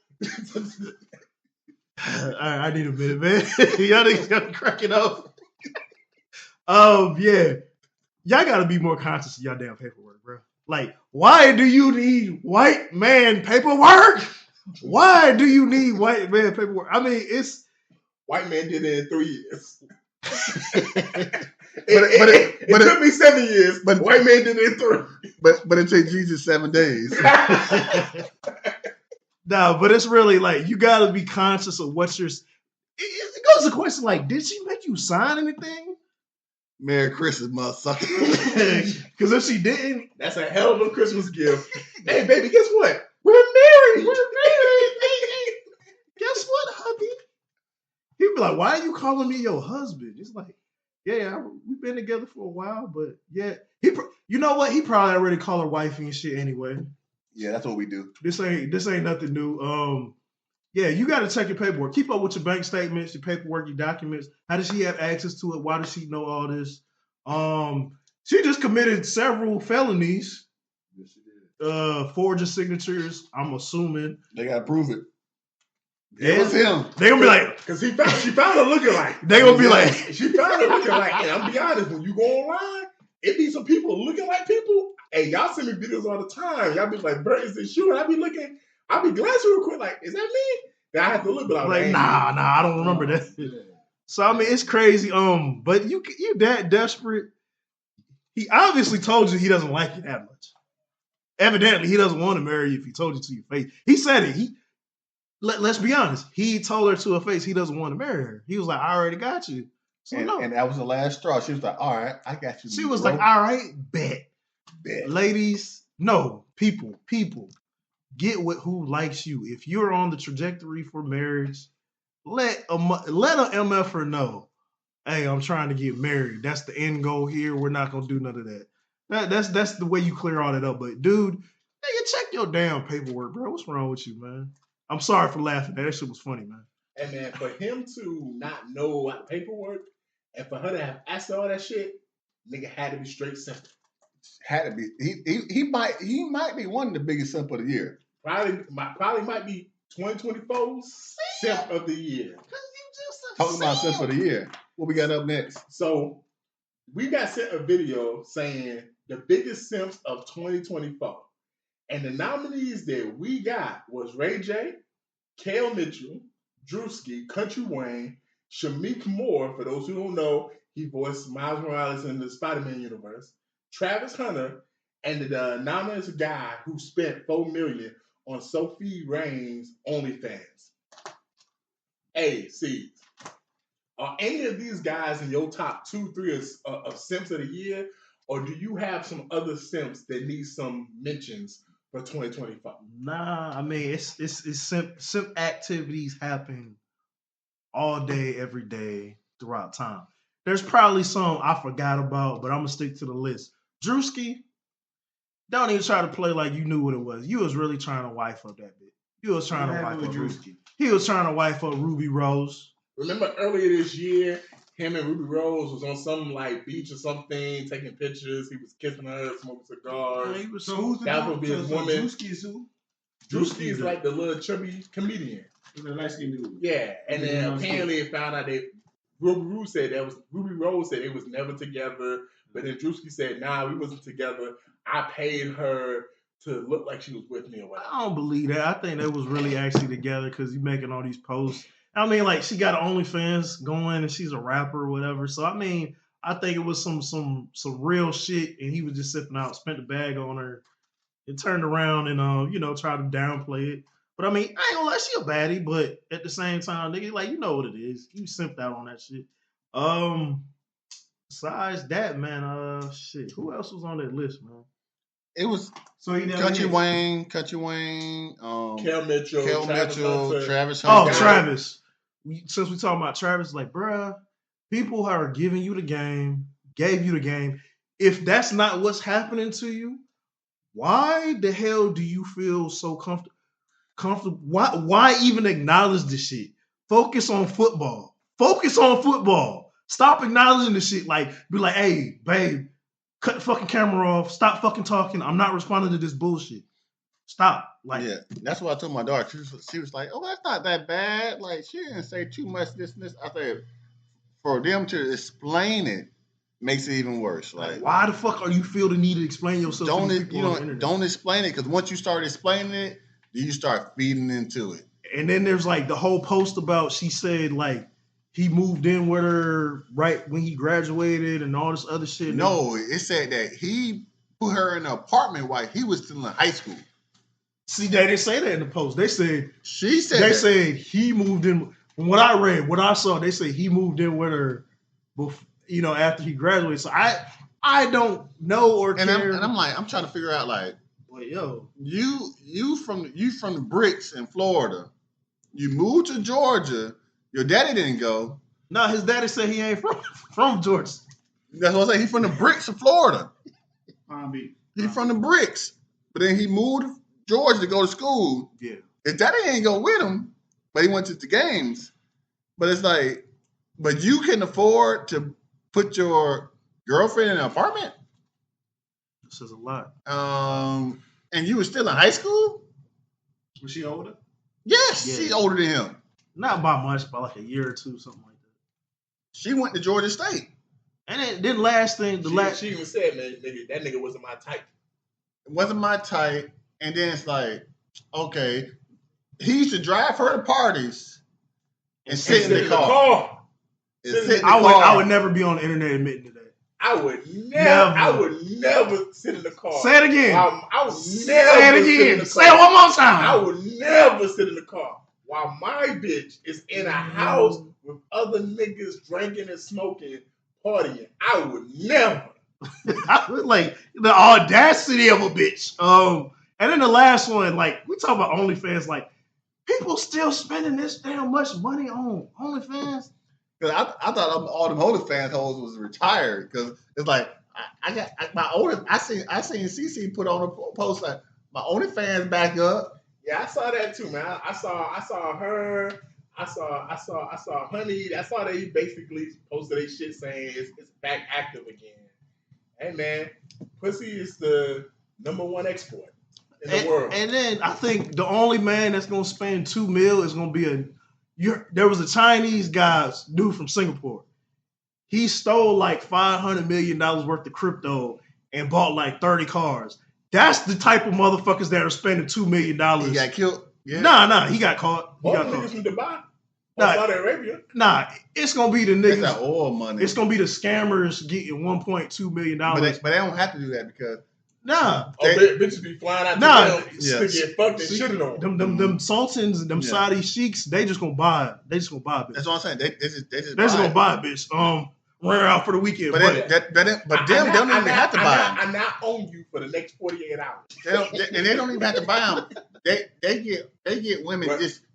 All right, I need a minute, man. Y'all niggas gotta crack it up. Yeah. Y'all gotta be more conscious of y'all damn paperwork, bro. Like, why do you need white man paperwork? Why do you need white man paperwork? I mean, it's... White man did it in 3 years. It took me 7 years, but white man did it in 3. But it took Jesus 7 days. No, but it's really like, you gotta be conscious of what you're... It goes to the question like, did she make you sign anything? Merry Christmas, motherfucker. Because if she didn't, that's a hell of a Christmas gift. Hey, baby, guess what? We're married. Guess what, hubby? He'd be like, why are you calling me your husband? It's like, yeah, we've been together for a while, but yeah. You know what? He probably already called her wifey and shit anyway. Yeah, that's what we do. This ain't nothing new. Yeah, you got to check your paperwork. Keep up with your bank statements, your paperwork, your documents. How does she have access to it? Why does she know all this? She just committed several felonies. Yes, she did. Forging signatures, I'm assuming. They got to prove it. It was him. They gonna be like, because she found her looking like. They gonna be like, she found her looking like. And I'm be honest, when you go online, it be some people looking like people. Hey, y'all send me videos all the time. Y'all be like, "Bro, is this you?" And I be looking. I be glancing real quick, like, "Is that me?" Then I have to look, but I'm like, nah, I don't remember that. So I mean, it's crazy. But you that desperate. He obviously told you he doesn't like you that much. Evidently, he doesn't want to marry you if he told you to your face. He said it. Let's be honest. He told her to her face he doesn't want to marry her. He was like, I already got you. So no. And that was the last straw. She was like, all right, I got you. She was like, all right, bet. Bet. Ladies, no, people, get with who likes you. If you're on the trajectory for marriage, let a MFer know, hey, I'm trying to get married. That's the end goal here. We're not gonna do none of that. That's the way you clear all that up. But dude, nigga, check your damn paperwork, bro. What's wrong with you, man? I'm sorry for laughing. That shit was funny, man. And man, for him to not know how paperwork and for her to have asked all that shit, nigga had to be straight simple. Had to be. He might be one of the biggest simp of the year. Probably might be 2024's simp of the year. Talking about simp of the year. What we got up next? So we got sent a video saying the biggest simps of 2024. And the nominees that we got was Ray J, Kel Mitchell, Drewski, Country Wayne, Shameik Moore, for those who don't know, he voiced Miles Morales in the Spider-Man universe, Travis Hunter, and the nominated guy who spent $4 million on Sophie Rain's OnlyFans. Hey, see, are any of these guys in your top 2-3 of simps of the year, or do you have some other simps that need some mentions for 2025? Nah, I mean it's simp activities happen all day, every day, throughout time. There's probably some I forgot about, but I'm gonna stick to the list. Drewski, don't even try to play like you knew what it was. You was really trying to wife up that bitch. You was trying to wife up Drewski. He was trying to wife up Ruby Rose. Remember earlier this year, him and Ruby Rose was on some like beach or something, taking pictures. He was kissing her, smoking cigars. Yeah, So who's the That would be his woman. Drewski is who? Drewski is like the little chubby comedian. The light skinned dude. Yeah, and then apparently it found out that Ruby Rose said it was never together, but then Drewski said, nah, we wasn't together. I paid her to look like she was with me or whatever. I don't believe that. I think they was really actually together because you making all these posts. I mean, like she got OnlyFans going and she's a rapper or whatever. So I mean, I think it was some real shit, and he was just sipping out, spent the bag on her, and turned around and tried to downplay it. But I mean, I ain't gonna lie, she a baddie, but at the same time, nigga, like you know what it is. You simped out on that shit. Besides that, man, shit. Who else was on that list, man? It was Country Wayne, Kel Mitchell, Travis Hunter. Oh, Travis. Since we talking about Travis, like, bruh, people are giving you the game, gave you the game. If that's not what's happening to you, why the hell do you feel so comfortable? Why even acknowledge this shit? Focus on football. Stop acknowledging this shit. Like, be like, hey, babe, cut the fucking camera off. Stop fucking talking. I'm not responding to this bullshit. Stop. Like, yeah, that's what I told my daughter. She was like, oh, that's not that bad. Like, she didn't say too much this and this. I said, for them to explain it makes it even worse. Like, why the fuck are you feel the need to explain yourself? Don't explain it, because once you start explaining it, you start feeding into it. And then there's like the whole post about, she said like he moved in with her right when he graduated and all this other shit. No, it said that he put her in an apartment while he was still in high school. See, they didn't say that in the post. They said said he moved in. From what I read, what I saw, they say he moved in with her before, after he graduated. So I don't know or care. And I'm like, I'm trying to figure out, like, well, yo, you from the bricks in Florida. You moved to Georgia. Your daddy didn't go. No, his daddy said he ain't from Georgia. That's what I say. He's from the bricks of Florida. He's from the bricks. But then he moved to Georgia to go to school. Yeah. His daddy ain't go with him, but he went to the games. But it's like, but you can afford to put your girlfriend in an apartment? This is a lot. And you were still in high school? Was she older? Yes, Yeah. she's older than him. Not by much, by like a year or two, something like that. She went to Georgia State. And then last thing, she even said, man, that nigga wasn't my type. It wasn't my type. And then it's like, okay, he used to drive her to parties and sit in the car. sit in the I would never be on the internet admitting to that. I would never sit in the car. Say it again. I would never Say it again. Say it car. one more time. I would never sit in the car while my bitch is in a house with other niggas drinking and smoking, partying. I would never. Like the audacity of a bitch. And then the last one, like we talk about OnlyFans, like people still spending this damn much money on OnlyFans. Cause I thought all them OnlyFans hoes was retired. Cause it's like I seen CC put on a post like my OnlyFans back up. Yeah, I saw that too, man. I saw her. I saw Honey. I saw they basically posted their shit saying it's back active again. Hey man, pussy is the #1 export in the world. And then I think the only man that's gonna spend $2 million is gonna be there was a Chinese dude from Singapore. He stole like $500 million worth of crypto and bought like 30 cars. That's the type of motherfuckers that are spending $2 million. He got killed. Yeah. Nah, he got caught. Niggas from Dubai, Saudi Arabia. Nah, it's gonna be the niggas. That's that oil money. It's gonna be the scammers getting $1.2 million. But they don't have to do that because bitches be flying out to get fucked and shitted on. Them sultans, them Saudi sheiks, they just gonna buy it. They just gonna buy it. That's what I'm saying. They just gonna buy it, bitch. Run her out for the weekend. But them don't even have to buy them. I now own you for the next 48 hours. They don't even have to buy them. They get women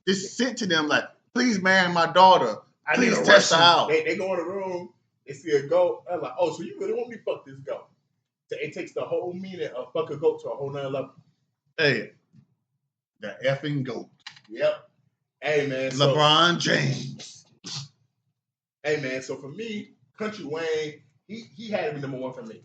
just sent to them like, please marry my daughter. Please test her out. They go in the room, they see a goat. They're like, oh, so you really want me to fuck this goat? It takes the whole meaning of fuck a goat to a whole nother level. Hey, the effing goat. Yep. Hey man. LeBron James. Hey man. So for me, Country Wayne, he had to be #1 for me.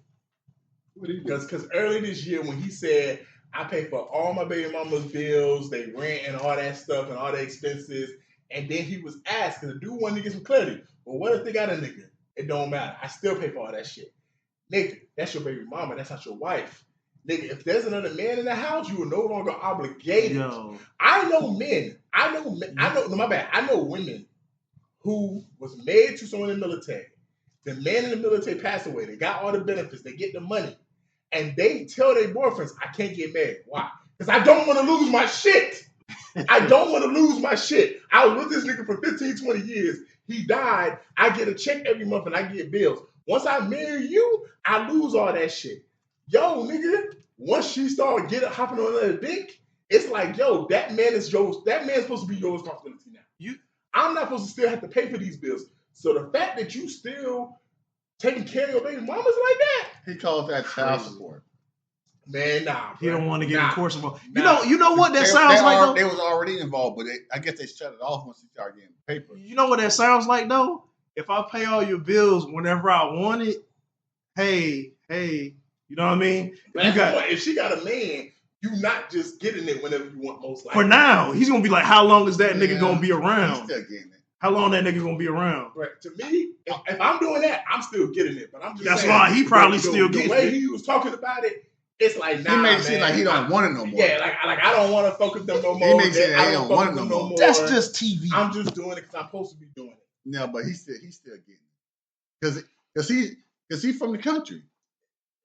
Because early this year when he said, I pay for all my baby mama's bills, they rent and all that stuff and all the expenses, and then he was asked, because the dude wanted to get some clarity. Well, what if they got a nigga? It don't matter. I still pay for all that shit. Nigga, that's your baby mama. That's not your wife. Nigga, if there's another man in the house, you are no longer obligated. Yo. I know men. I know women who was married to someone in the military. The man in the military passed away. They got all the benefits. They get the money. And they tell their boyfriends, I can't get married. Why? Because I don't want to lose my shit. I don't want to lose my shit. I was with this nigga for 15, 20 years. He died. I get a check every month and I get bills. Once I marry you, I lose all that shit. Yo, nigga, once she started hopping on another dick, it's like, yo, that man is yours. That man's supposed to be your responsibility now. I'm not supposed to still have to pay for these bills. So the fact that you still taking care of your baby mamas like that, he calls that child support. Man, nah. He don't want to get in course involved. Nah. You know what that sounds like though? They was already involved, but I guess they shut it off once he started getting paper. You know what that sounds like though? If I pay all your bills whenever I want it, hey, you know what I mean? If she got a man, you not just getting it whenever you want, most likely. For now, he's gonna be like, how long is that nigga gonna be around? He's still getting it. How long that nigga gonna be around? Right. To me, if I'm doing that, I'm still getting it. But I'm just That's saying, why he probably still getting it. The way he was talking about it, it's like, nah, he made it seem like he don't want it no more. Yeah, like I don't want to fuck with them no more. He makes it like he don't want it no more. That's just TV. I'm just doing it because I'm supposed to be doing it. No, but he's still getting it because he's from the country.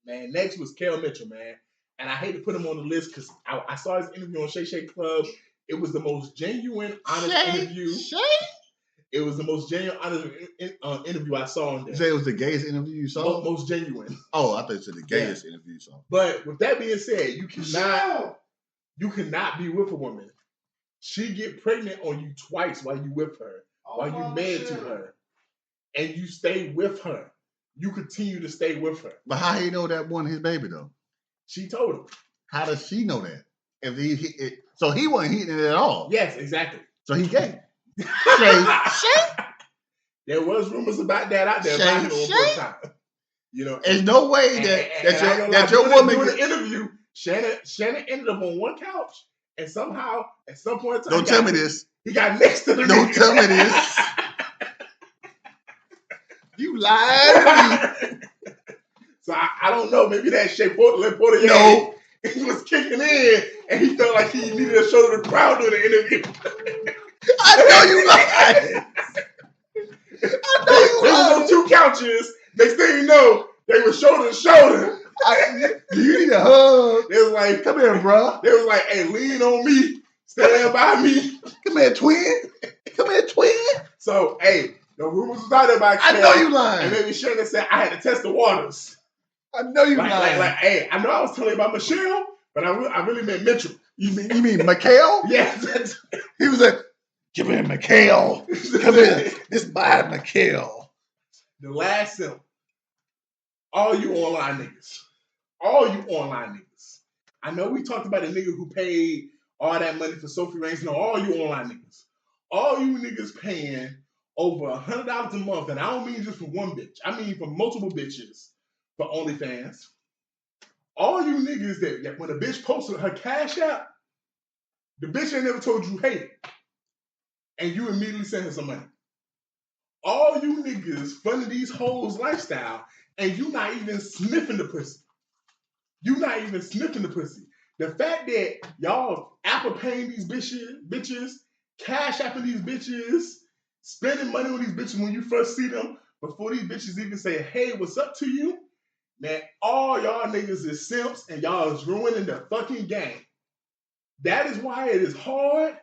Man, next was Kel Mitchell, man, and I hate to put him on the list because I saw his interview on Shay Shay Club. It was the most genuine, honest interview. It was the most genuine, honest interview I saw on there. You say it was the gayest interview you saw? Most genuine. Oh, I thought you said the gayest interview you saw. But with that being said, you cannot be with a woman. She get pregnant on you twice while you with her, while you married to her, and you stay with her. You continue to stay with her. But how he know that wasn't his baby though? She told him. How does she know that? So he wasn't hitting it at all. Yes, exactly. So he gay. Shay. There was rumors about that out there about him one time. You know, there's no way that your woman doing the interview. Shannon ended up on one couch, and somehow at some point in time, don't tell me this. He got next to the. Don't tell me this. You lied to me. So I don't know. Maybe that Shea Porter. No. He was kicking in, and he felt like he needed to show the crowd during the interview. I know you lied. I know you was on 2 couches. Next thing you know, they were shoulder to shoulder. Do you need a hug? They was like, come here, bro. They was like, hey, lean on me. Stand by me. Come here, twin. Come here, twin. So, hey, the rumors was out there about I know you lying. And maybe Shannon said I had to test the waters. I know you lying. Like, hey, I know I was telling you about Michelle, but I really meant Mitchell. You mean Mikhail? Yes. He was like, come here, Mikhail. Come here. This by Mikhail. The last simp. All you online niggas. I know we talked about a nigga who paid all that money for Sophie Reigns. No, all you online niggas. All you niggas paying over $100 a month, and I don't mean just for one bitch. I mean for multiple bitches for OnlyFans. All you niggas that when a bitch posted her cash app, the bitch ain't never told you hey, and you immediately send her some money. All you niggas funding these hoes lifestyle, and you not even sniffing the pussy. The fact that y'all Apple paying these bitches, cash apping these bitches, spending money on these bitches when you first see them, before these bitches even say, hey, what's up to you? Man, all y'all niggas is simps and y'all is ruining the fucking game. That is why it is hard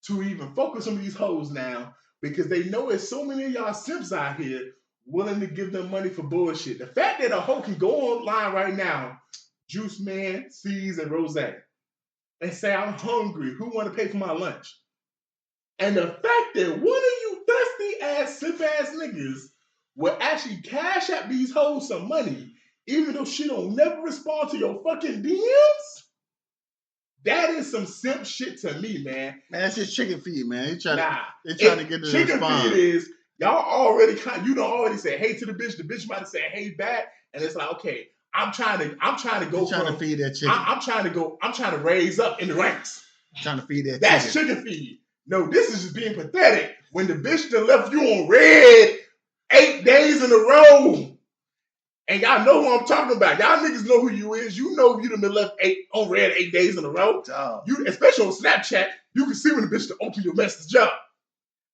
to even focus on these hoes now, because they know there's so many of y'all simps out here willing to give them money for bullshit. The fact that a hoe can go online right now, Juice Man, C's, and Rose, and say, I'm hungry. Who want to pay for my lunch? And the fact that one of you thirsty-ass, simp-ass niggas will actually cash out these hoes some money, even though she don't never respond to your fucking DMs, that is some simp shit to me, man. Man, that's just chicken feed, man. They trying to get the chicken response. Feed is, y'all already, you don't already say hey to the bitch might have said hey back, and it's like, okay, I'm trying to go trying to feed that chicken. I'm trying to raise up in the ranks. Trying to feed that That's chicken. chicken feed. No, this is just being pathetic. When the bitch that left you on red 8 days in a row, and y'all know who I'm talking about. Y'all niggas know who you is. You know you done been left on red 8 days in a row. You, especially on Snapchat, you can see when the bitch to open your message up,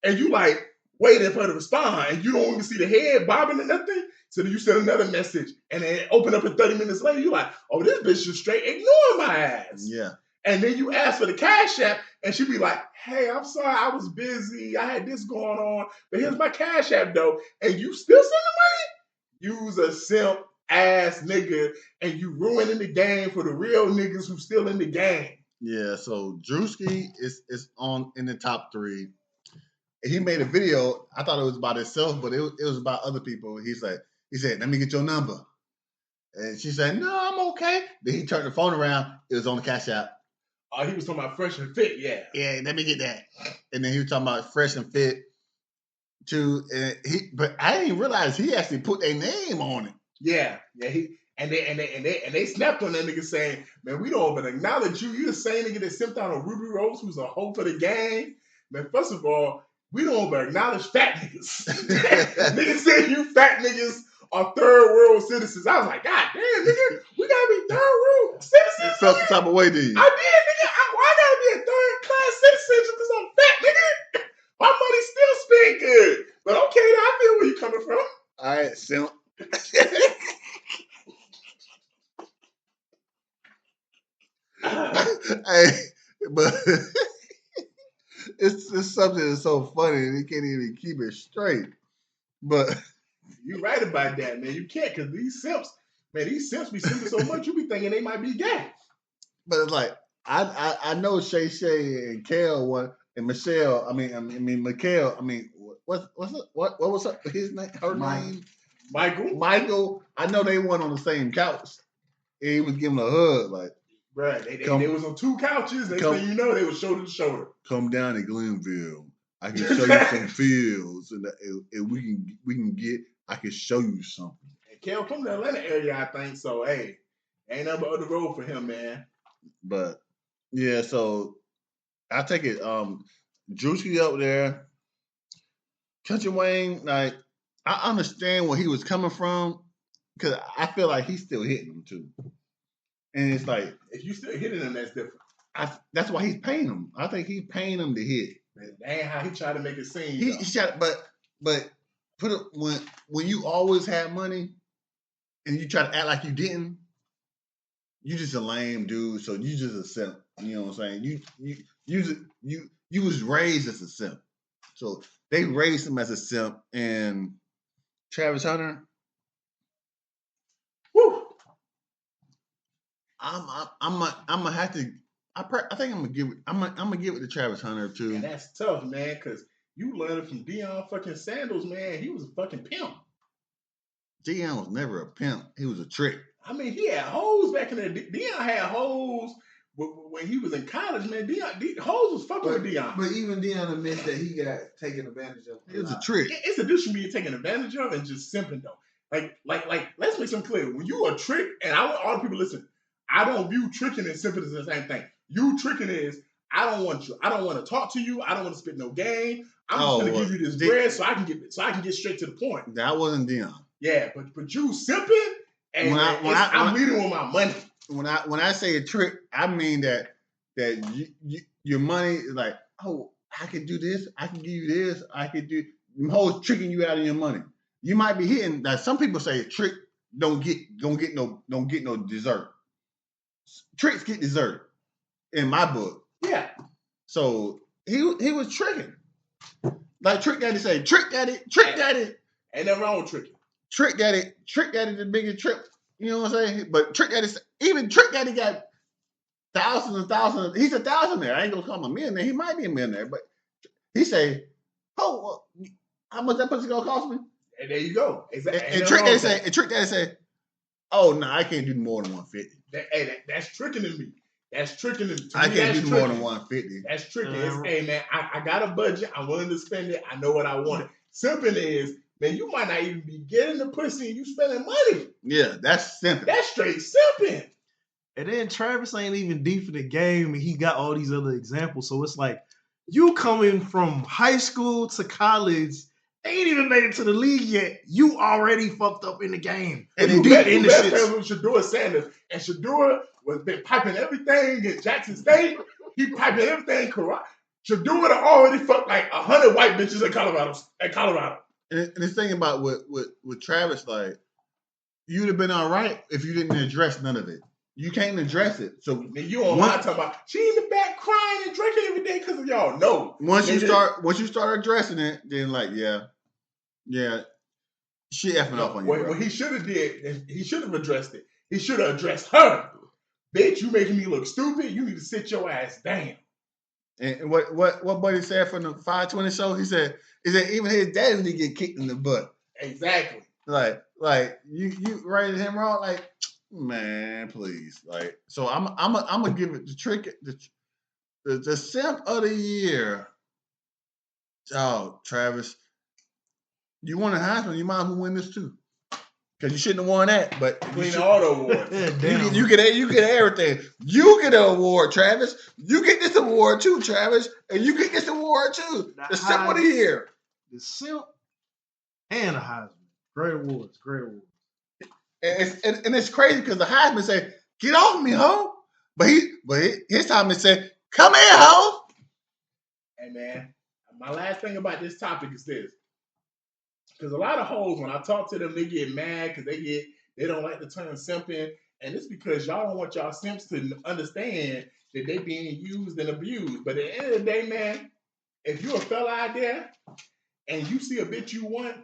and you like waiting for her to respond, and you don't even see the head bobbing or nothing. So then you send another message, and then open up 30 minutes later, you like, oh, this bitch just straight ignoring my ass. Yeah. And then you ask for the cash app, and she be like, hey, I'm sorry, I was busy. I had this going on, but here's my cash app, though. And you still send the money? You's a simp ass nigga, and you ruining the game for the real niggas who still in the game. Yeah, so Drewski is on in the top 3. He made a video. I thought it was about himself, but it was about other people. He said, let me get your number. And she said, no, I'm okay. Then he turned the phone around. It was on the cash app. Oh, he was talking about Fresh and Fit, yeah. Yeah, let me get that. And then he was talking about Fresh and Fit too. But I didn't realize he actually put their name on it. Yeah. They snapped on that nigga saying, man, we don't even acknowledge you. You the same nigga that simped out on Ruby Rose, who's a hoe for the game. Man, first of all, we don't even acknowledge fat niggas. Niggas said you fat niggas are third world citizens. I was like, God damn, nigga, we gotta be third world citizens. You felt the type of way, did you? I did, nigga. Why gotta be a third class citizen just because I'm fat, nigga? My money still spent good. But okay, I feel where you coming from. All right, simp. Hey, but it's something that's so funny and he can't even keep it straight. But you're right about that, man. You can't, because these simps be simping so much, you be thinking they might be gay. But it's like I know Shay and Kel and Michelle. I mean Mikhail. I mean what was his name? Her name? Michael. I know they weren't on the same couch. And he was giving a hug, like. Right, they was on 2 couches. Next thing you know, they was shoulder to shoulder. Come down to Glenville. I can show you some fields, and we can get. I can show you something. And Kel from the Atlanta area, I think. So hey, ain't nothing but the road for him, man. But yeah, so I take it. Drewski up there, Country Wayne. Like I understand where he was coming from, because I feel like he's still hitting him too. And it's like, if you still hitting him, that's different. That's why he's paying him. I think he's paying him to hit. Man, that ain't how he tried to make it seem. He shot, but when you always had money and you try to act like you didn't, you just a lame dude. So you just a simp. You know what I'm saying? You was raised as a simp. So they raised him as a simp. And Travis Hunter, Woo. I'm gonna have to. I think I'm gonna give it to Travis Hunter too. And that's tough, man, because you learned from Deion fucking Sanders, man. He was a fucking pimp. Deion was never a pimp. He was a trick. I mean, he had hoes back in the day. Deion had hoes when he was in college, man. Hoes was fucking with Deion. But even Deion admits that he got taken advantage of. He was a trick. It's a difference from being taken advantage of and just simping, though. Like, let's make something clear. When you a trick, and I want all the people listen, I don't view tricking and simping as the same thing. You tricking is, I don't want you. I don't want to talk to you. I don't want to spit no game. I'm just gonna give you this bread so I can get straight to the point. That wasn't Deion. Yeah, but you simping, and I'm leading with my money. When I say a trick, I mean that your money is like, oh, I can do this, I can give you this, I can do hoes tricking you out of your money. You might be hitting. Now some people say a trick don't get no dessert. Tricks get dessert in my book. Yeah. So he was tricking. Like Trick Daddy say, Trick Daddy. Ain't nothing wrong with tricking. Trick Daddy, the biggest trick. You know what I'm saying? But Trick Daddy got thousands and thousands. He's a thousandaire. I ain't gonna call him a millionaire. He might be a millionaire, but he say, "Oh, how much that pussy gonna cost me?" And there you go. Exactly. And Trick Daddy say, "Oh no, I can't do more than 150." That's tricking to me. That's tricking to me. I can't do more than 150. That's tricking. Hey man, I got a budget. I'm willing to spend it. I know what I want. Simping is, man, you might not even be getting the pussy and you spending money. Yeah, that's simping. That's straight simping. And then Travis ain't even deep in the game, and he got all these other examples. So it's like you coming from high school to college, ain't even made it to the league yet. You already fucked up in the game. And you deep in the shit. With Shador Sanders, and Shador was been piping everything at Jackson State. He piping everything correct. Shador already fucked like 100 white bitches in Colorado. And this thing about with Travis, like, you'd have been all right if you didn't address none of it. You can't address it. So you on my talking about she in the back crying and drinking every day because of y'all. No. Once you start addressing it, then like, yeah, she effing off on you. What he should have addressed it. He should have addressed her. Bitch, you making me look stupid. You need to sit your ass down. And what buddy said from the 520 show, he said even his daddy need to get kicked in the butt. Exactly. Like you rated him wrong, like, man, please. Like, so I'm gonna give it the simp of the year. Oh, Travis, you won a Heisman, you might as well win this too. Because you shouldn't have won that, but Clean all the awards. You get everything. You get an award, Travis. You get this award too, Travis, and you get this award too. The simp of the year. The simp and a Heisman. Great awards. And it's crazy because the Heisman say, "Get off me, ho!" But his time is say, "Come here, ho!" Hey man, my last thing about this topic is this. Because a lot of hoes, when I talk to them, they get mad because they don't like the term simping. And it's because y'all don't want y'all simps to understand that they being used and abused. But at the end of the day, man, if you're a fella out there and you see a bitch you want,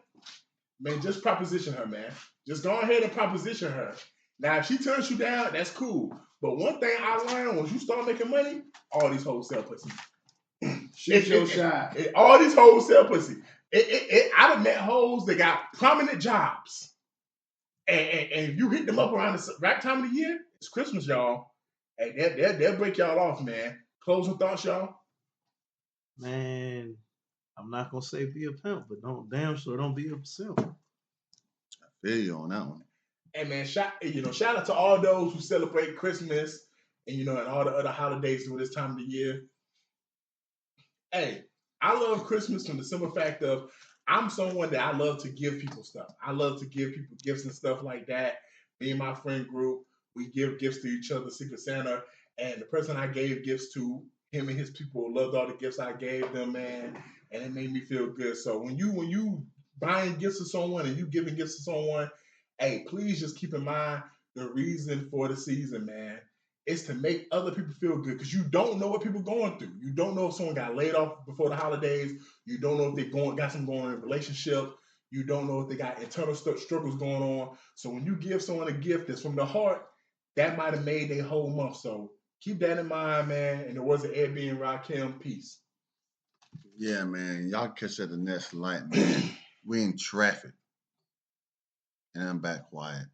man, just proposition her, man. Just go ahead and proposition her. Now, if she turns you down, that's cool. But one thing I learned, once you start making money, all these hoes sell pussy. Shoot your shot. All these hoes sell pussy. I've met hoes that got prominent jobs. And you hit them up around the right time of the year, it's Christmas, y'all. Hey, they'll break y'all off, man. Closing thoughts, y'all? Man, I'm not going to say be a pimp, but don't be a simp. I feel you on that one. Hey, man, shout out to all those who celebrate Christmas and all the other holidays during this time of the year. Hey, I love Christmas from the simple fact of I'm someone that I love to give people stuff. I love to give people gifts and stuff like that. Me and my friend group, we give gifts to each other, Secret Santa. And the person I gave gifts to, him and his people loved all the gifts I gave them, man. And it made me feel good. So when you buying gifts to someone and you giving gifts to someone, hey, please just keep in mind the reason for the season, man. It's to make other people feel good because you don't know what people going through. You don't know if someone got laid off before the holidays. You don't know if they got some going on in a relationship. You don't know if they got internal struggles going on. So when you give someone a gift that's from the heart, that might have made their whole month. So keep that in mind, man. And there was an Airbnb and Rakim. Peace. Yeah, man. Y'all catch at the next light, man. We in traffic. And I'm back quiet.